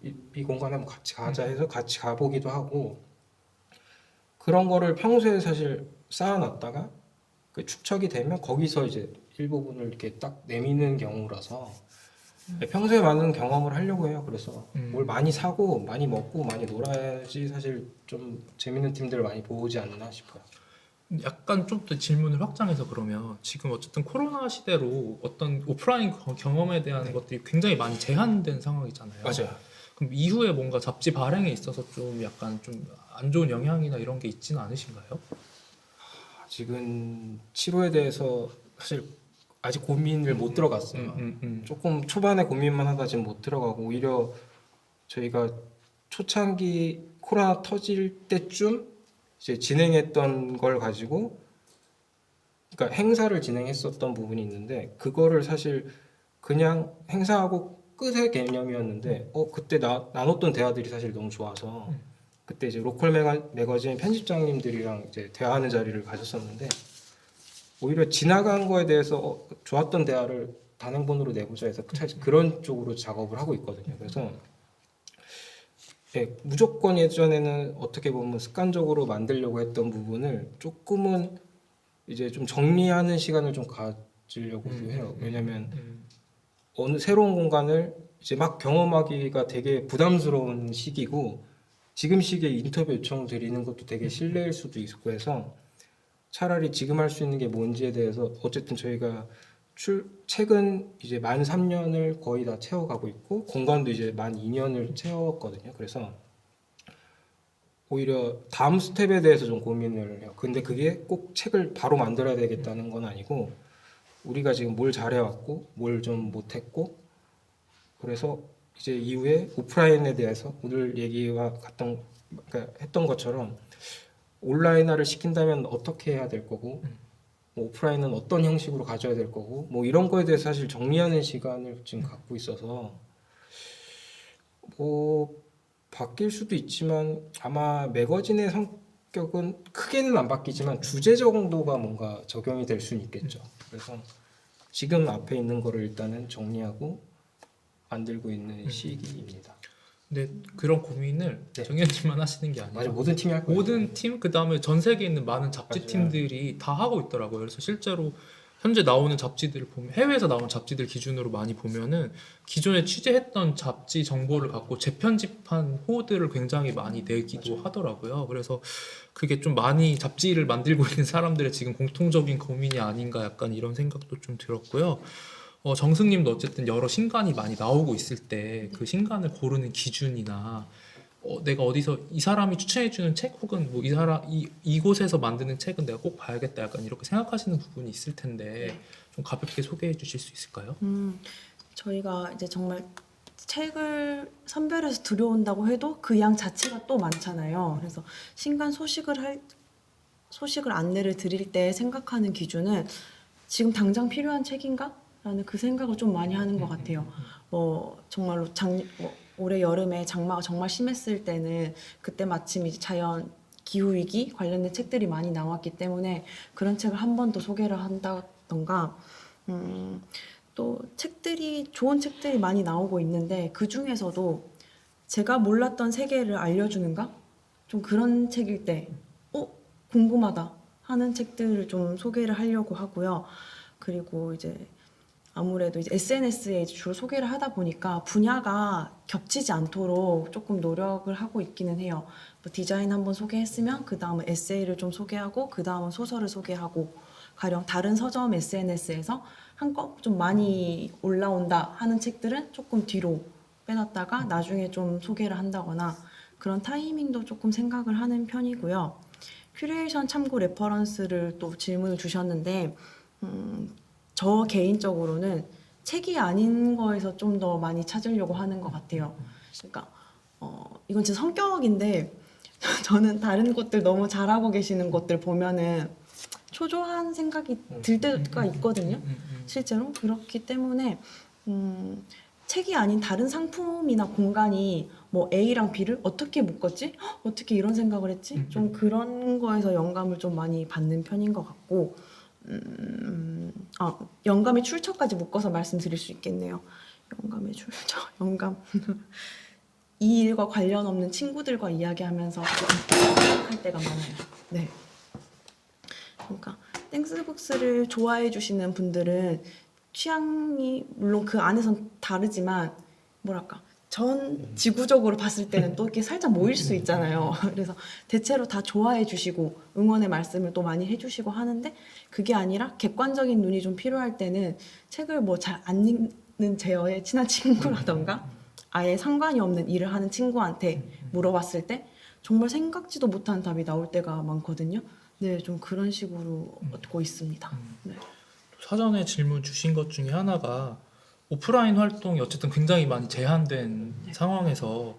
이 공간에 한번 같이 가자 해서 같이 가보기도 하고 그런 거를 평소에 사실 쌓아놨다가 그 축적이 되면 거기서 이제 일부분을 이렇게 딱 내미는 경우라서 평소에 많은 경험을 하려고 해요. 그래서 뭘 많이 사고 많이 먹고 많이 놀아야지 사실 좀 재밌는 팀들을 많이 보지 않나 싶어요. 약간 좀 더 질문을 확장해서 그러면 지금 어쨌든 코로나 시대로 어떤 오프라인 경험에 대한 것들이 굉장히 많이 제한된 상황이잖아요. 맞아요. 그럼 이후에 뭔가 잡지 발행에 있어서 좀 약간 좀 안 좋은 영향이나 이런 게 있지는 않으신가요? 아직은 치료에 대해서 사실 아직 고민을 못 들어갔어요. 조금 초반에 고민만 하다 지금 못 들어가고 오히려 저희가 초창기 코로나 터질 때쯤 이제 진행했던 걸 가지고 그러니까 행사를 진행했었던 부분이 있는데 그거를 사실 그냥 행사하고 끝의 개념이었는데 그때 나눴던 대화들이 사실 너무 좋아서 그때 이제 로컬 매거진 편집장님들이랑 이제 대화하는 자리를 가졌었는데 오히려 지나간 거에 대해서 좋았던 대화를 단행본으로 내보자 해서 사실 그런 쪽으로 작업을 하고 있거든요. 그래서 예, 무조건 예전에는 어떻게 보면 습관적으로 만들려고 했던 부분을 조금은 이제 좀 정리하는 시간을 좀 가지려고도 해요. 왜냐면 어느 새로운 공간을 이제 막 경험하기가 되게 부담스러운 시기고 지금 시기에 인터뷰 요청 드리는 것도 되게 실례일 수도 있고 해서 차라리 지금 할 수 있는 게 뭔지에 대해서 어쨌든 저희가 책은 이제 만 3년을 거의 다 채워가고 있고 공간도 이제 만 2년을 채웠거든요. 그래서 오히려 다음 스텝에 대해서 좀 고민을 해요. 근데 그게 꼭 책을 바로 만들어야 되겠다는 건 아니고 우리가 지금 뭘 잘해왔고 뭘 좀 못했고 그래서 이제 이후에 오프라인에 대해서 오늘 얘기와 그러니까 했던 것처럼 온라인화를 시킨다면 어떻게 해야 될 거고 뭐 오프라인은 어떤 형식으로 가져야 될 거고 뭐 이런 거에 대해서 사실 정리하는 시간을 지금 갖고 있어서 뭐 바뀔 수도 있지만 아마 매거진의 성격은 크게는 안 바뀌지만 주제 정도가 뭔가 적용이 될 수는 있겠죠. 그래서 지금 앞에 있는 거를 일단은 정리하고 만들고 있는 시기입니다. 근데 그런 고민을 네. 정현님만 하시는 게 아니라 맞아, 모든 팀이 할 거예요. 모든 팀, 그 다음에 전 세계에 있는 많은 잡지 팀들이 다 하고 있더라고요. 그래서 실제로 현재 나오는 잡지들을 보면 해외에서 나오는 잡지들 기준으로 많이 보면은 기존에 취재했던 잡지 정보를 갖고 재편집한 호들을 굉장히 많이 내기도 하더라고요. 그래서 그게 좀 많이 잡지를 만들고 있는 사람들의 지금 공통적인 고민이 아닌가 약간 이런 생각도 좀 들었고요. 정승님도 어쨌든 여러 신간이 많이 나오고 있을 때 그 신간을 고르는 기준이나 내가 어디서 이 사람이 추천해주는 책 혹은 뭐 이곳에서 만드는 책은 내가 꼭 봐야겠다 약간 이렇게 생각하시는 부분이 있을 텐데 좀 가볍게 소개해 주실 수 있을까요? 저희가 이제 정말 책을 선별해서 들여온다고 해도 그 양 자체가 또 많잖아요. 그래서 신간 소식을 안내를 드릴 때 생각하는 기준은 지금 당장 필요한 책인가? 라는 그 생각을 좀 많이 하는 것 같아요. 뭐 정말로 올해 여름에 장마가 정말 심했을 때는 그때 마침 이제 자연 기후 위기 관련된 책들이 많이 나왔기 때문에 그런 책을 한 번 더 소개를 한다던가 또 좋은 책들이 많이 나오고 있는데 그 중에서도 제가 몰랐던 세계를 알려주는가? 좀 그런 책일 때 궁금하다 하는 책들을 좀 소개를 하려고 하고요. 그리고 이제 아무래도 이제 SNS에 주로 소개를 하다 보니까 분야가 겹치지 않도록 조금 노력을 하고 있기는 해요. 뭐 디자인 한번 소개했으면 그 다음은 에세이를 좀 소개하고 그 다음은 소설을 소개하고 가령 다른 서점 SNS에서 한껏 좀 많이 올라온다 하는 책들은 조금 뒤로 빼놨다가 나중에 좀 소개를 한다거나 그런 타이밍도 조금 생각을 하는 편이고요. 큐레이션 참고 레퍼런스를 또 질문을 주셨는데 저 개인적으로는 책이 아닌 거에서 좀 더 많이 찾으려고 하는 것 같아요. 그러니까 이건 제 성격인데 저는 다른 곳들 너무 잘하고 계시는 곳들 보면은 초조한 생각이 들 때가 있거든요. 실제로 그렇기 때문에 책이 아닌 다른 상품이나 공간이 뭐 A랑 B를 어떻게 묶었지? 어떻게 이런 생각을 했지? 좀 그런 거에서 영감을 좀 많이 받는 편인 것 같고 영감의 출처까지 묶어서 말씀드릴 수 있겠네요. 영감의 출처, 영감. 이 일과 관련 없는 친구들과 이야기하면서 생각할 때가 많아요. 네. 그러니까 땡스북스를 좋아해 주시는 분들은 취향이 물론 그 안에선 다르지만 뭐랄까 전 지구적으로 봤을 때는 또 이렇게 살짝 모일 수 있잖아요. 그래서 대체로 다 좋아해 주시고 응원의 말씀을 또 많이 해주시고 하는데 그게 아니라 객관적인 눈이 좀 필요할 때는 책을 뭐 잘 안 읽는 제어의 친한 친구라던가 아예 상관이 없는 일을 하는 친구한테 물어봤을 때 정말 생각지도 못한 답이 나올 때가 많거든요. 네, 좀 그런 식으로 얻고 있습니다. 네. 사전에 질문 주신 것 중에 하나가 오프라인 활동이 어쨌든 굉장히 많이 제한된 상황에서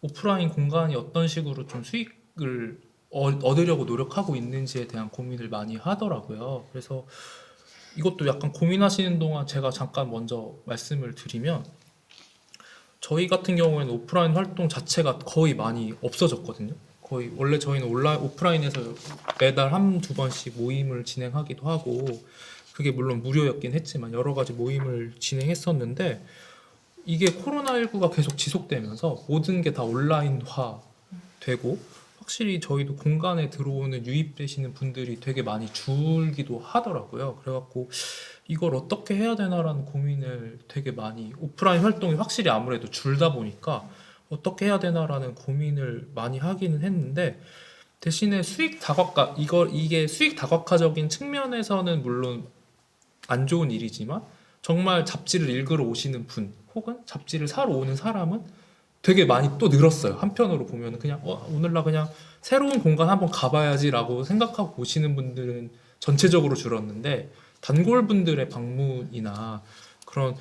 오프라인 공간이 어떤 식으로 좀 수익을 얻으려고 노력하고 있는지에 대한 고민을 많이 하더라고요. 그래서 이것도 약간 고민하시는 동안 제가 잠깐 먼저 말씀을 드리면 저희 같은 경우에는 오프라인 활동 자체가 거의 많이 없어졌거든요. 거의 원래 저희는 오프라인에서 매달 한두 번씩 모임을 진행하기도 하고 그게 물론 무료였긴 했지만 여러 가지 모임을 진행했었는데 이게 코로나19가 계속 지속되면서 모든 게 다 온라인화 되고 확실히 저희도 공간에 들어오는 유입되시는 분들이 되게 많이 줄기도 하더라고요. 그래갖고 이걸 어떻게 해야 되나라는 고민을 되게 많이 오프라인 활동이 확실히 아무래도 줄다 보니까 어떻게 해야 되나라는 고민을 많이 하기는 했는데 대신에 이게 수익 다각화적인 측면에서는 물론 안 좋은 일이지만 정말 잡지를 읽으러 오시는 분 혹은 잡지를 사러 오는 사람은 되게 많이 또 늘었어요. 한편으로 보면 그냥 오늘 나 그냥 새로운 공간 한번 가봐야지라고 생각하고 오시는 분들은 전체적으로 줄었는데 단골분들의 방문이나 그런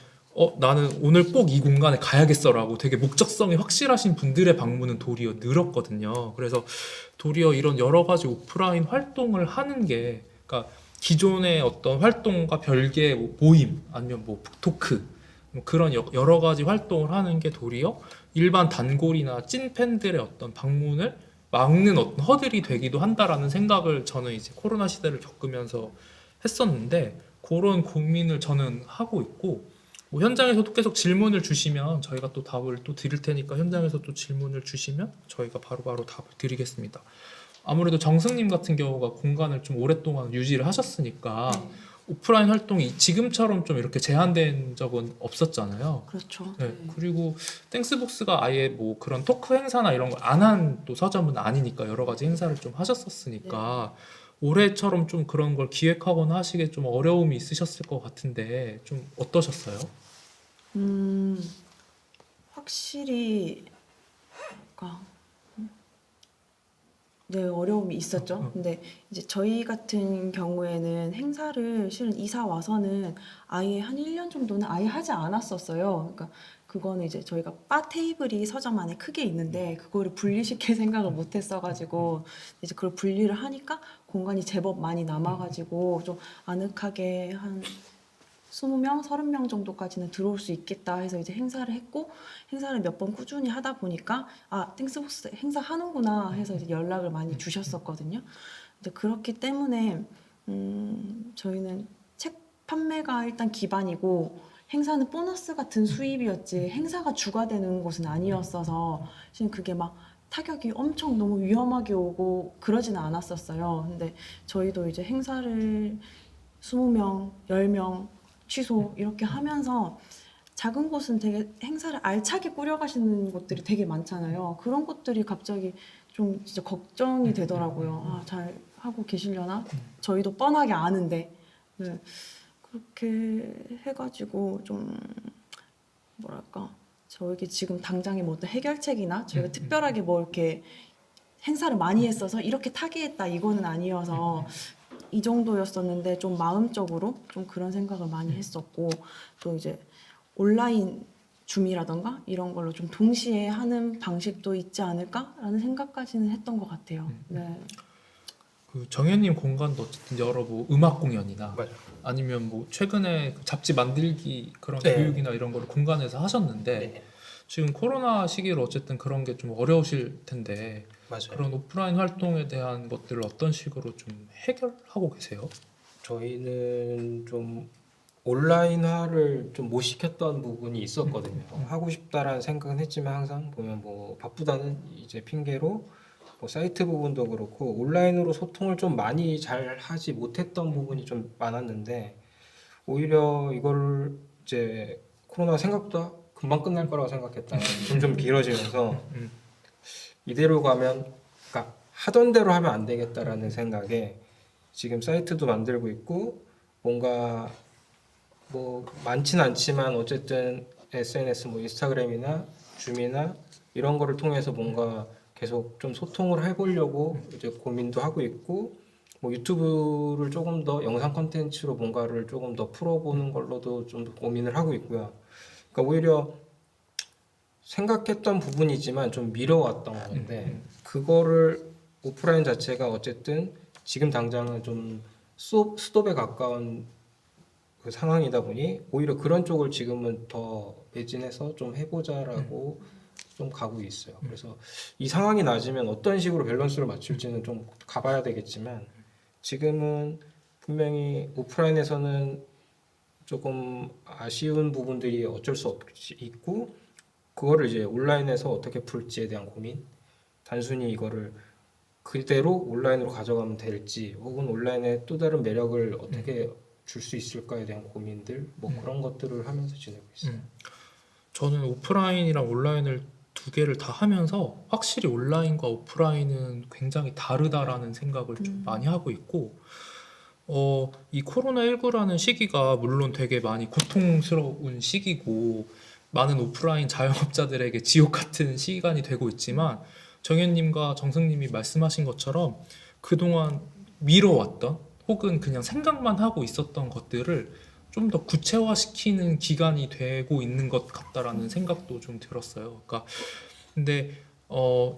나는 오늘 꼭 이 공간에 가야겠어라고 되게 목적성이 확실하신 분들의 방문은 도리어 늘었거든요. 그래서 도리어 이런 여러 가지 오프라인 활동을 하는 게 그러니까 기존의 어떤 활동과 별개의 뭐 모임 아니면 뭐 북토크 뭐 그런 여러 가지 활동을 하는 게 도리어 일반 단골이나 찐 팬들의 어떤 방문을 막는 어떤 허들이 되기도 한다라는 생각을 저는 이제 코로나 시대를 겪으면서 했었는데 그런 고민을 저는 하고 있고 뭐 현장에서도 계속 질문을 주시면 저희가 또 답을 또 드릴 테니까 현장에서 또 질문을 주시면 저희가 바로바로 답을 드리겠습니다. 아무래도 정승님 같은 경우가 공간을 좀 오랫동안 유지를 하셨으니까 오프라인 활동이 지금처럼 좀 이렇게 제한된 적은 없었잖아요. 그렇죠. 네. 그리고 땡스북스가 아예 뭐 그런 토크 행사나 이런 걸 안 한 또 서점은 아니니까 여러 가지 행사를 좀 하셨었으니까 올해처럼 좀 그런 걸 기획하거나 하시기에 좀 어려움이 있으셨을 것 같은데 좀 어떠셨어요? 확실히 뭔가 네, 어려움이 있었죠. 근데 이제 저희 같은 경우에는 행사를 실은 이사 와서는 아예 한 1년 정도는 아예 하지 않았었어요. 그러니까 그거는 이제 저희가 바 테이블이 서점 안에 크게 있는데 그거를 분리시킬 생각을 못 했어가지고 이제 그걸 분리를 하니까 공간이 제법 많이 남아가지고 좀 아늑하게 한 20명, 30명 정도까지는 들어올 수 있겠다 해서 이제 행사를 했고 행사를 몇 번 꾸준히 하다 보니까 땡스북스 행사 하는구나 해서 이제 연락을 많이 주셨었거든요. 근데 그렇기 때문에 저희는 책 판매가 일단 기반이고 행사는 보너스 같은 수입이었지 행사가 주가 되는 곳은 아니었어서 지금 그게 막 타격이 엄청 너무 위험하게 오고 그러지는 않았었어요. 근데 저희도 이제 행사를 20명, 10명 취소 이렇게 하면서 작은 곳은 되게 행사를 알차게 꾸려가시는 곳들이 되게 많잖아요. 그런 곳들이 갑자기 좀 진짜 걱정이 되더라고요. 잘 하고 계시려나? 저희도 뻔하게 아는데. 네. 그렇게 해가지고 좀 뭐랄까 저에게 지금 당장의 뭐 어떤 해결책이나 저희가 특별하게 뭐 이렇게 행사를 많이 했어서 이렇게 타개했다 이거는 아니어서 이 정도였었는데 좀 마음적으로 좀 그런 생각을 많이 했었고 또 이제 온라인 줌이라던가 이런 걸로 좀 동시에 하는 방식도 있지 않을까라는 생각까지는 했던 것 같아요. 네. 그 정현님 공간도 어쨌든 여러 뭐 음악 공연이나 맞아요. 아니면 뭐 최근에 그 잡지 만들기 그런 네. 교육이나 이런 거를 공간에서 하셨는데 네, 지금 코로나 시기로 어쨌든 그런 게 좀 어려우실 텐데 맞아요. 그런 오프라인 활동에 대한 것들을 어떤 식으로 좀 해결하고 계세요? 저희는 좀 온라인화를 좀 못 시켰던 부분이 있었거든요. 하고 싶다라는 생각은 했지만 항상 보면 뭐 바쁘다는 이제 핑계로 뭐 사이트 부분도 그렇고 온라인으로 소통을 좀 많이 잘 하지 못했던 부분이 좀 많았는데 오히려 이걸 이제 코로나 생각보다 금방 끝날 거라고 생각했다가 점점 길어지면서 이대로 가면 그러니까 하던 대로 하면 안 되겠다라는 생각에 지금 사이트도 만들고 있고 뭔가 뭐 많진 않지만 어쨌든 SNS 뭐 인스타그램이나 줌이나 이런 거를 통해서 뭔가 계속 좀 소통을 해보려고 이제 고민도 하고 있고, 뭐 유튜브를 조금 더 영상 콘텐츠로 뭔가를 조금 더 풀어보는 걸로도 좀 고민을 하고 있고요. 그러니까 오히려 생각했던 부분이지만 좀 미뤄왔던 건데, 그거를 오프라인 자체가 어쨌든 지금 당장은 좀 스톱에 가까운 그 상황이다 보니 오히려 그런 쪽을 지금은 더 매진해서 좀 해보자라고 좀 가고 있어요. 그래서 이 상황이 낮으면 어떤 식으로 밸런스를 맞출지는 좀 가봐야 되겠지만, 지금은 분명히 오프라인에서는 조금 아쉬운 부분들이 어쩔 수 없이 있고, 그거를 이제 온라인에서 어떻게 풀지에 대한 고민, 단순히 이거를 그대로 온라인으로 가져가면 될지, 혹은 온라인의 또 다른 매력을 어떻게 줄 수 있을까에 대한 고민들, 뭐 그런 것들을 하면서 지내고 있어요. 저는 오프라인이랑 온라인을 두 개를 다 하면서 확실히 온라인과 오프라인은 굉장히 다르다라는 생각을 좀 많이 하고 있고, 이 코로나19라는 시기가 물론 되게 많이 고통스러운 시기고 많은 오프라인 자영업자들에게 지옥 같은 시간이 되고 있지만, 정현님과 정승님이 말씀하신 것처럼 그동안 미뤄왔던 혹은 그냥 생각만 하고 있었던 것들을 좀 더 구체화시키는 기간이 되고 있는 것 같다라는 생각도 좀 들었어요. 그러니까 근데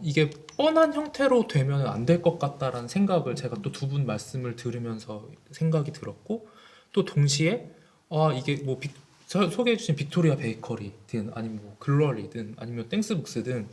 이게 뻔한 형태로 되면 안 될 것 같다라는 생각을 제가 또 두 분 말씀을 들으면서 생각이 들었고, 또 동시에 이게 뭐 소개해 주신 빅토리아 베이커리든 아니면 뭐 글로리든 아니면 땡스북스든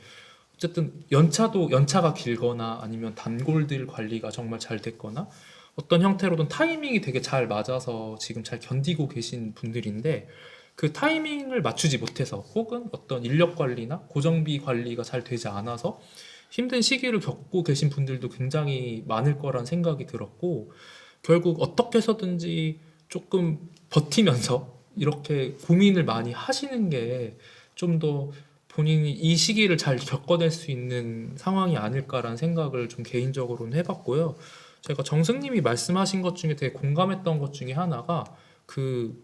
어쨌든 연차가 길거나 아니면 단골들 관리가 정말 잘 됐거나 어떤 형태로든 타이밍이 되게 잘 맞아서 지금 잘 견디고 계신 분들인데, 그 타이밍을 맞추지 못해서 혹은 어떤 인력 관리나 고정비 관리가 잘 되지 않아서 힘든 시기를 겪고 계신 분들도 굉장히 많을 거란 생각이 들었고, 결국 어떻게 해서든지 조금 버티면서 이렇게 고민을 많이 하시는 게 좀 더 본인이 이 시기를 잘 겪어낼 수 있는 상황이 아닐까라는 생각을 좀 개인적으로는 해봤고요. 제가 정승님이 말씀하신 것 중에 되게 공감했던 것 중에 하나가 그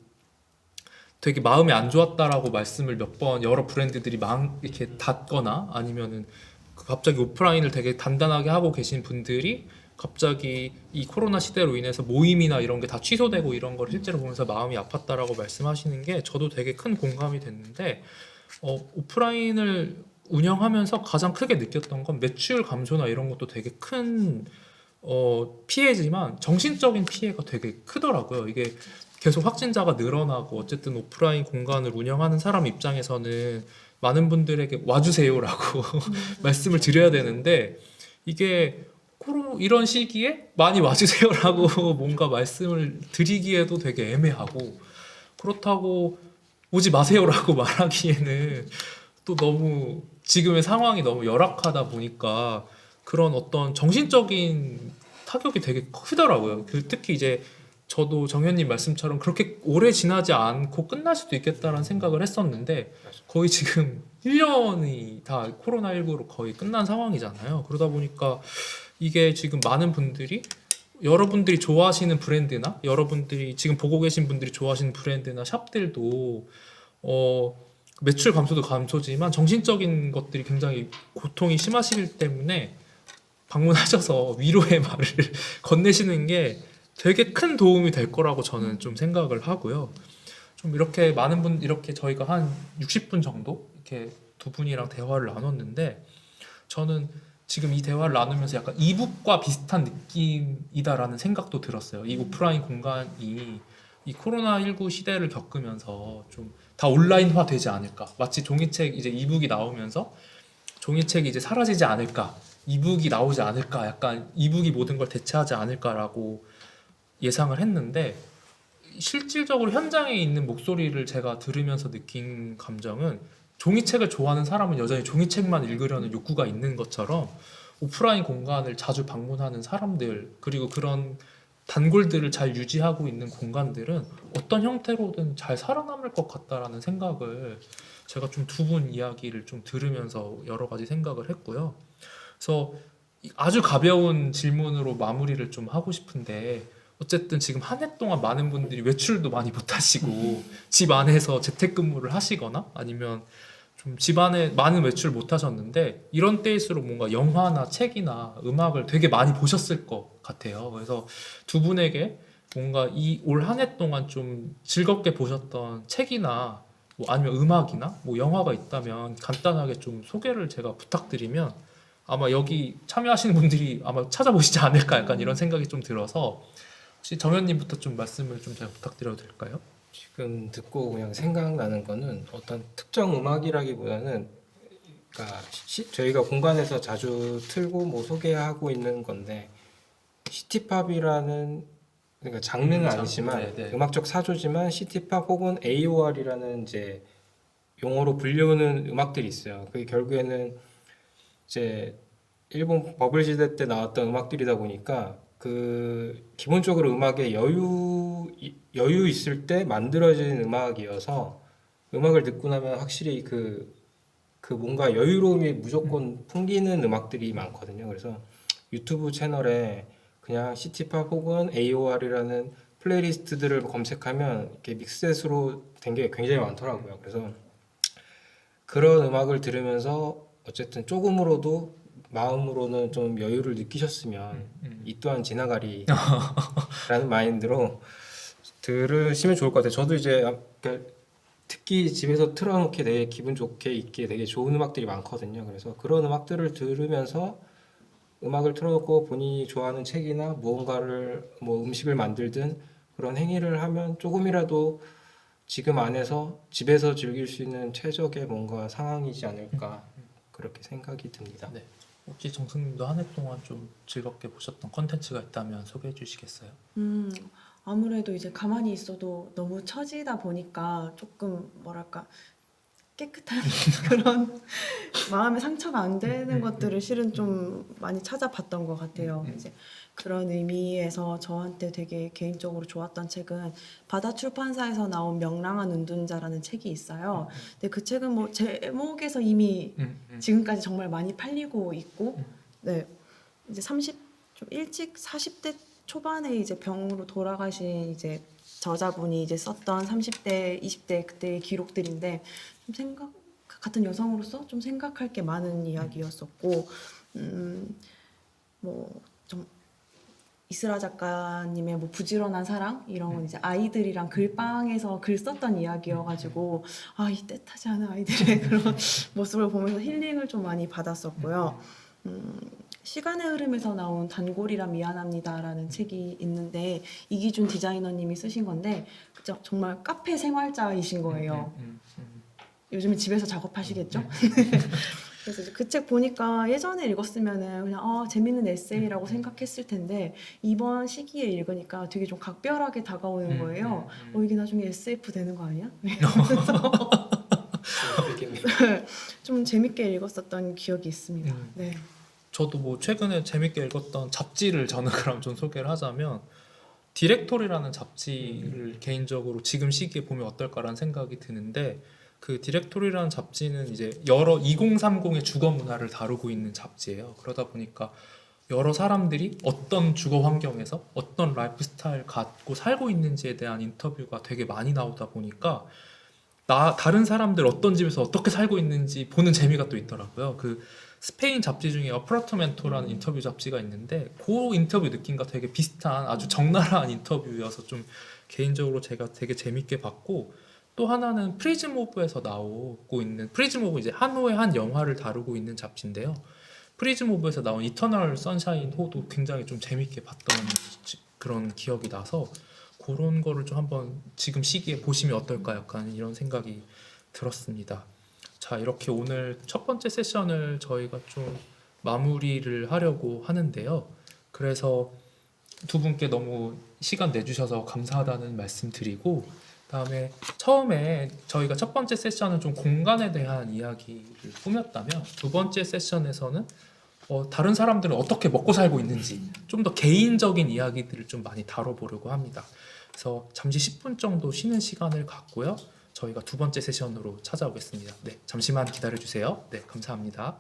되게 마음이 안 좋았다라고 말씀을 몇 번 여러 브랜드들이 이렇게 닫거나 아니면은 갑자기 오프라인을 되게 단단하게 하고 계신 분들이 갑자기 이 코로나 시대로 인해서 모임이나 이런 게 다 취소되고 이런 걸 실제로 보면서 마음이 아팠다라고 말씀하시는 게 저도 되게 큰 공감이 됐는데, 오프라인을 운영하면서 가장 크게 느꼈던 건 매출 감소나 이런 것도 되게 큰 피해지만 정신적인 피해가 되게 크더라고요. 이게 계속 확진자가 늘어나고 어쨌든 오프라인 공간을 운영하는 사람 입장에서는 많은 분들에게 와주세요라고 말씀을 드려야 되는데, 이게 이런 시기에 많이 와주세요라고 뭔가 말씀을 드리기에도 되게 애매하고, 그렇다고 오지 마세요라고 말하기에는 또 너무 지금의 상황이 너무 열악하다 보니까 그런 어떤 정신적인 타격이 되게 크더라고요. 특히 이제 저도 정현님 말씀처럼 그렇게 오래 지나지 않고 끝날 수도 있겠다라는 생각을 했었는데, 거의 지금 1년이 다 코로나19로 거의 끝난 상황이잖아요. 그러다 보니까 이게 지금 많은 분들이 여러분들이 좋아하시는 브랜드나 여러분들이 지금 보고 계신 분들이 좋아하시는 브랜드나 샵들도 매출 감소도 감소지만 정신적인 것들이 굉장히 고통이 심하시기 때문에 방문하셔서 위로의 말을 건네시는 게 되게 큰 도움이 될 거라고 저는 좀 생각을 하고요. 좀 이렇게 많은 분, 이렇게 저희가 한 60분 정도 이렇게 두 분이랑 대화를 나눴는데, 저는 지금 이 대화를 나누면서 약간 이북과 비슷한 느낌이다라는 생각도 들었어요. 이 오프라인 공간이 이 코로나19 시대를 겪으면서 좀 다 온라인화 되지 않을까. 마치 종이책 이제 이북이 나오면서 종이책이 이제 사라지지 않을까. 이북이 나오지 않을까. 약간 이북이 모든 걸 대체하지 않을까라고 예상을 했는데, 실질적으로 현장에 있는 목소리를 제가 들으면서 느낀 감정은, 종이책을 좋아하는 사람은 여전히 종이책만 읽으려는 욕구가 있는 것처럼 오프라인 공간을 자주 방문하는 사람들, 그리고 그런 단골들을 잘 유지하고 있는 공간들은 어떤 형태로든 잘 살아남을 것 같다라는 생각을 제가 좀 두 분 이야기를 좀 들으면서 여러 가지 생각을 했고요. 그래서 아주 가벼운 질문으로 마무리를 좀 하고 싶은데, 어쨌든 지금 한 해 동안 많은 분들이 외출도 많이 못 하시고 집 안에서 재택근무를 하시거나 아니면 좀 집안에 많은 외출 못 하셨는데 이런 때일수록 뭔가 영화나 책이나 음악을 되게 많이 보셨을 것 같아요. 그래서 두 분에게 뭔가 이 올 한 해 동안 좀 즐겁게 보셨던 책이나 뭐 아니면 음악이나 뭐 영화가 있다면 간단하게 좀 소개를 제가 부탁드리면 아마 여기 참여하시는 분들이 아마 찾아보시지 않을까 약간 이런 생각이 좀 들어서 혹시 정현님부터 좀 말씀을 좀 제가 부탁드려도 될까요? 지금 듣고 그냥 생각나는 거는 어떤 특정 음악이라기보다는 그러니까 저희가 공간에서 자주 틀고 뭐 소개하고 있는 건데 시티팝이라는 그러니까 장르는 아니지만 네. 음악적 사조지만 시티팝 혹은 AOR이라는 이제 용어로 불리우는 음악들이 있어요. 그게 결국에는 이제 일본 버블 시대 때 나왔던 음악들이다 보니까 그 기본적으로 음악에 여유 있을 때 만들어진 음악이어서 음악을 듣고 나면 확실히 그 뭔가 여유로움이 무조건 풍기는 음악들이 많거든요. 그래서 유튜브 채널에 그냥 시티팝 혹은 AOR이라는 플레이리스트들을 검색하면 이렇게 믹셋으로 된 게 굉장히 많더라고요. 그래서 그런 음악을 들으면서 어쨌든 조금으로도 마음으로는 좀 여유를 느끼셨으면 이 또한 지나가리라는 마인드로 들으시면 좋을 것 같아요. 저도 이제 그러니까 특히 집에서 틀어놓게 되게 기분 좋게 있게 되게 좋은 음악들이 많거든요. 그래서 그런 음악들을 들으면서 음악을 틀어놓고 본인이 좋아하는 책이나 무언가를 뭐 음식을 만들든 그런 행위를 하면 조금이라도 지금 안에서 집에서 즐길 수 있는 최적의 뭔가 상황이지 않을까 그렇게 생각이 듭니다. 네. 혹시 정승님도 한 해 동안 좀 즐겁게 보셨던 컨텐츠가 있다면 소개해 주시겠어요? 아무래도 이제 가만히 있어도 너무 처지다 보니까 조금 뭐랄까 깨끗한 그런 마음에 상처가 안 되는 것들을 실은 좀 많이 찾아봤던 것 같아요. 이제 그런 의미에서 저한테 되게 개인적으로 좋았던 책은 바다 출판사에서 나온 명랑한 은둔자라는 책이 있어요. 근데 그 책은 뭐 제목에서 이미 지금까지 정말 많이 팔리고 있고, 네, 이제 좀 일찍 40대 초반에 이제 병으로 돌아가신 이제 저자분이 이제 썼던 30대, 20대 그때의 기록들인데 좀 같은 여성으로서 좀 생각할 게 많은 이야기였었고, 뭐 좀 이스라 작가님의 뭐 부지런한 사랑 이런 건 이제 아이들이랑 글방에서 글 썼던 이야기여가지고 이 뜻하지 않은 아이들의 그런 모습을 보면서 힐링을 좀 많이 받았었고요. 시간의 흐름에서 나온 단골이라 미안합니다라는 책이 있는데 이기준 디자이너님이 쓰신 건데 그죠? 정말 카페 생활자이신 거예요. 요즘에 집에서 작업하시겠죠? 그래서 그 책 보니까 예전에 읽었으면은 그냥 재밌는 에세이라고 생각했을 텐데 이번 시기에 읽으니까 되게 좀 각별하게 다가오는 거예요. 이게 나중에 SF 되는 거 아니야? 좀 재밌게 읽었었던 기억이 있습니다. 네. 저도 뭐 최근에 재밌게 읽었던 잡지를 저는 그럼 좀 소개를 하자면 디렉토리라는 잡지를 개인적으로 지금 시기에 보면 어떨까라는 생각이 드는데 그 디렉토리라는 잡지는 이제 여러 2030의 주거 문화를 다루고 있는 잡지예요. 그러다 보니까 여러 사람들이 어떤 주거 환경에서 어떤 라이프 스타일 갖고 살고 있는지에 대한 인터뷰가 되게 많이 나오다 보니까 다른 사람들 어떤 집에서 어떻게 살고 있는지 보는 재미가 또 있더라고요. 그 스페인 잡지 중에 어프라토멘토라는 인터뷰 잡지가 있는데 그 인터뷰 느낌과 되게 비슷한 아주 적나라한 인터뷰여서 좀 개인적으로 제가 되게 재밌게 봤고 또 하나는 프리즈모브에서 나오고 있는 프리즈모브 이제 한호의 한 영화를 다루고 있는 잡지인데요. 프리즈모브에서 나온 이터널 선샤인 호도 굉장히 좀 재밌게 봤던 그런 기억이 나서 그런 거를 좀 한번 지금 시기에 보시면 어떨까 약간 이런 생각이 들었습니다. 자, 이렇게 오늘 첫 번째 세션을 저희가 좀 마무리를 하려고 하는데요. 그래서 두 분께 너무 시간 내주셔서 감사하다는 말씀 드리고 그다음에 처음에 저희가 첫 번째 세션은 좀 공간에 대한 이야기를 꾸몄다면 두 번째 세션에서는 다른 사람들은 어떻게 먹고 살고 있는지 좀 더 개인적인 이야기들을 좀 많이 다뤄보려고 합니다. 그래서 잠시 10분 정도 쉬는 시간을 갖고요. 저희가 두 번째 세션으로 찾아오겠습니다. 네, 잠시만 기다려주세요. 네, 감사합니다.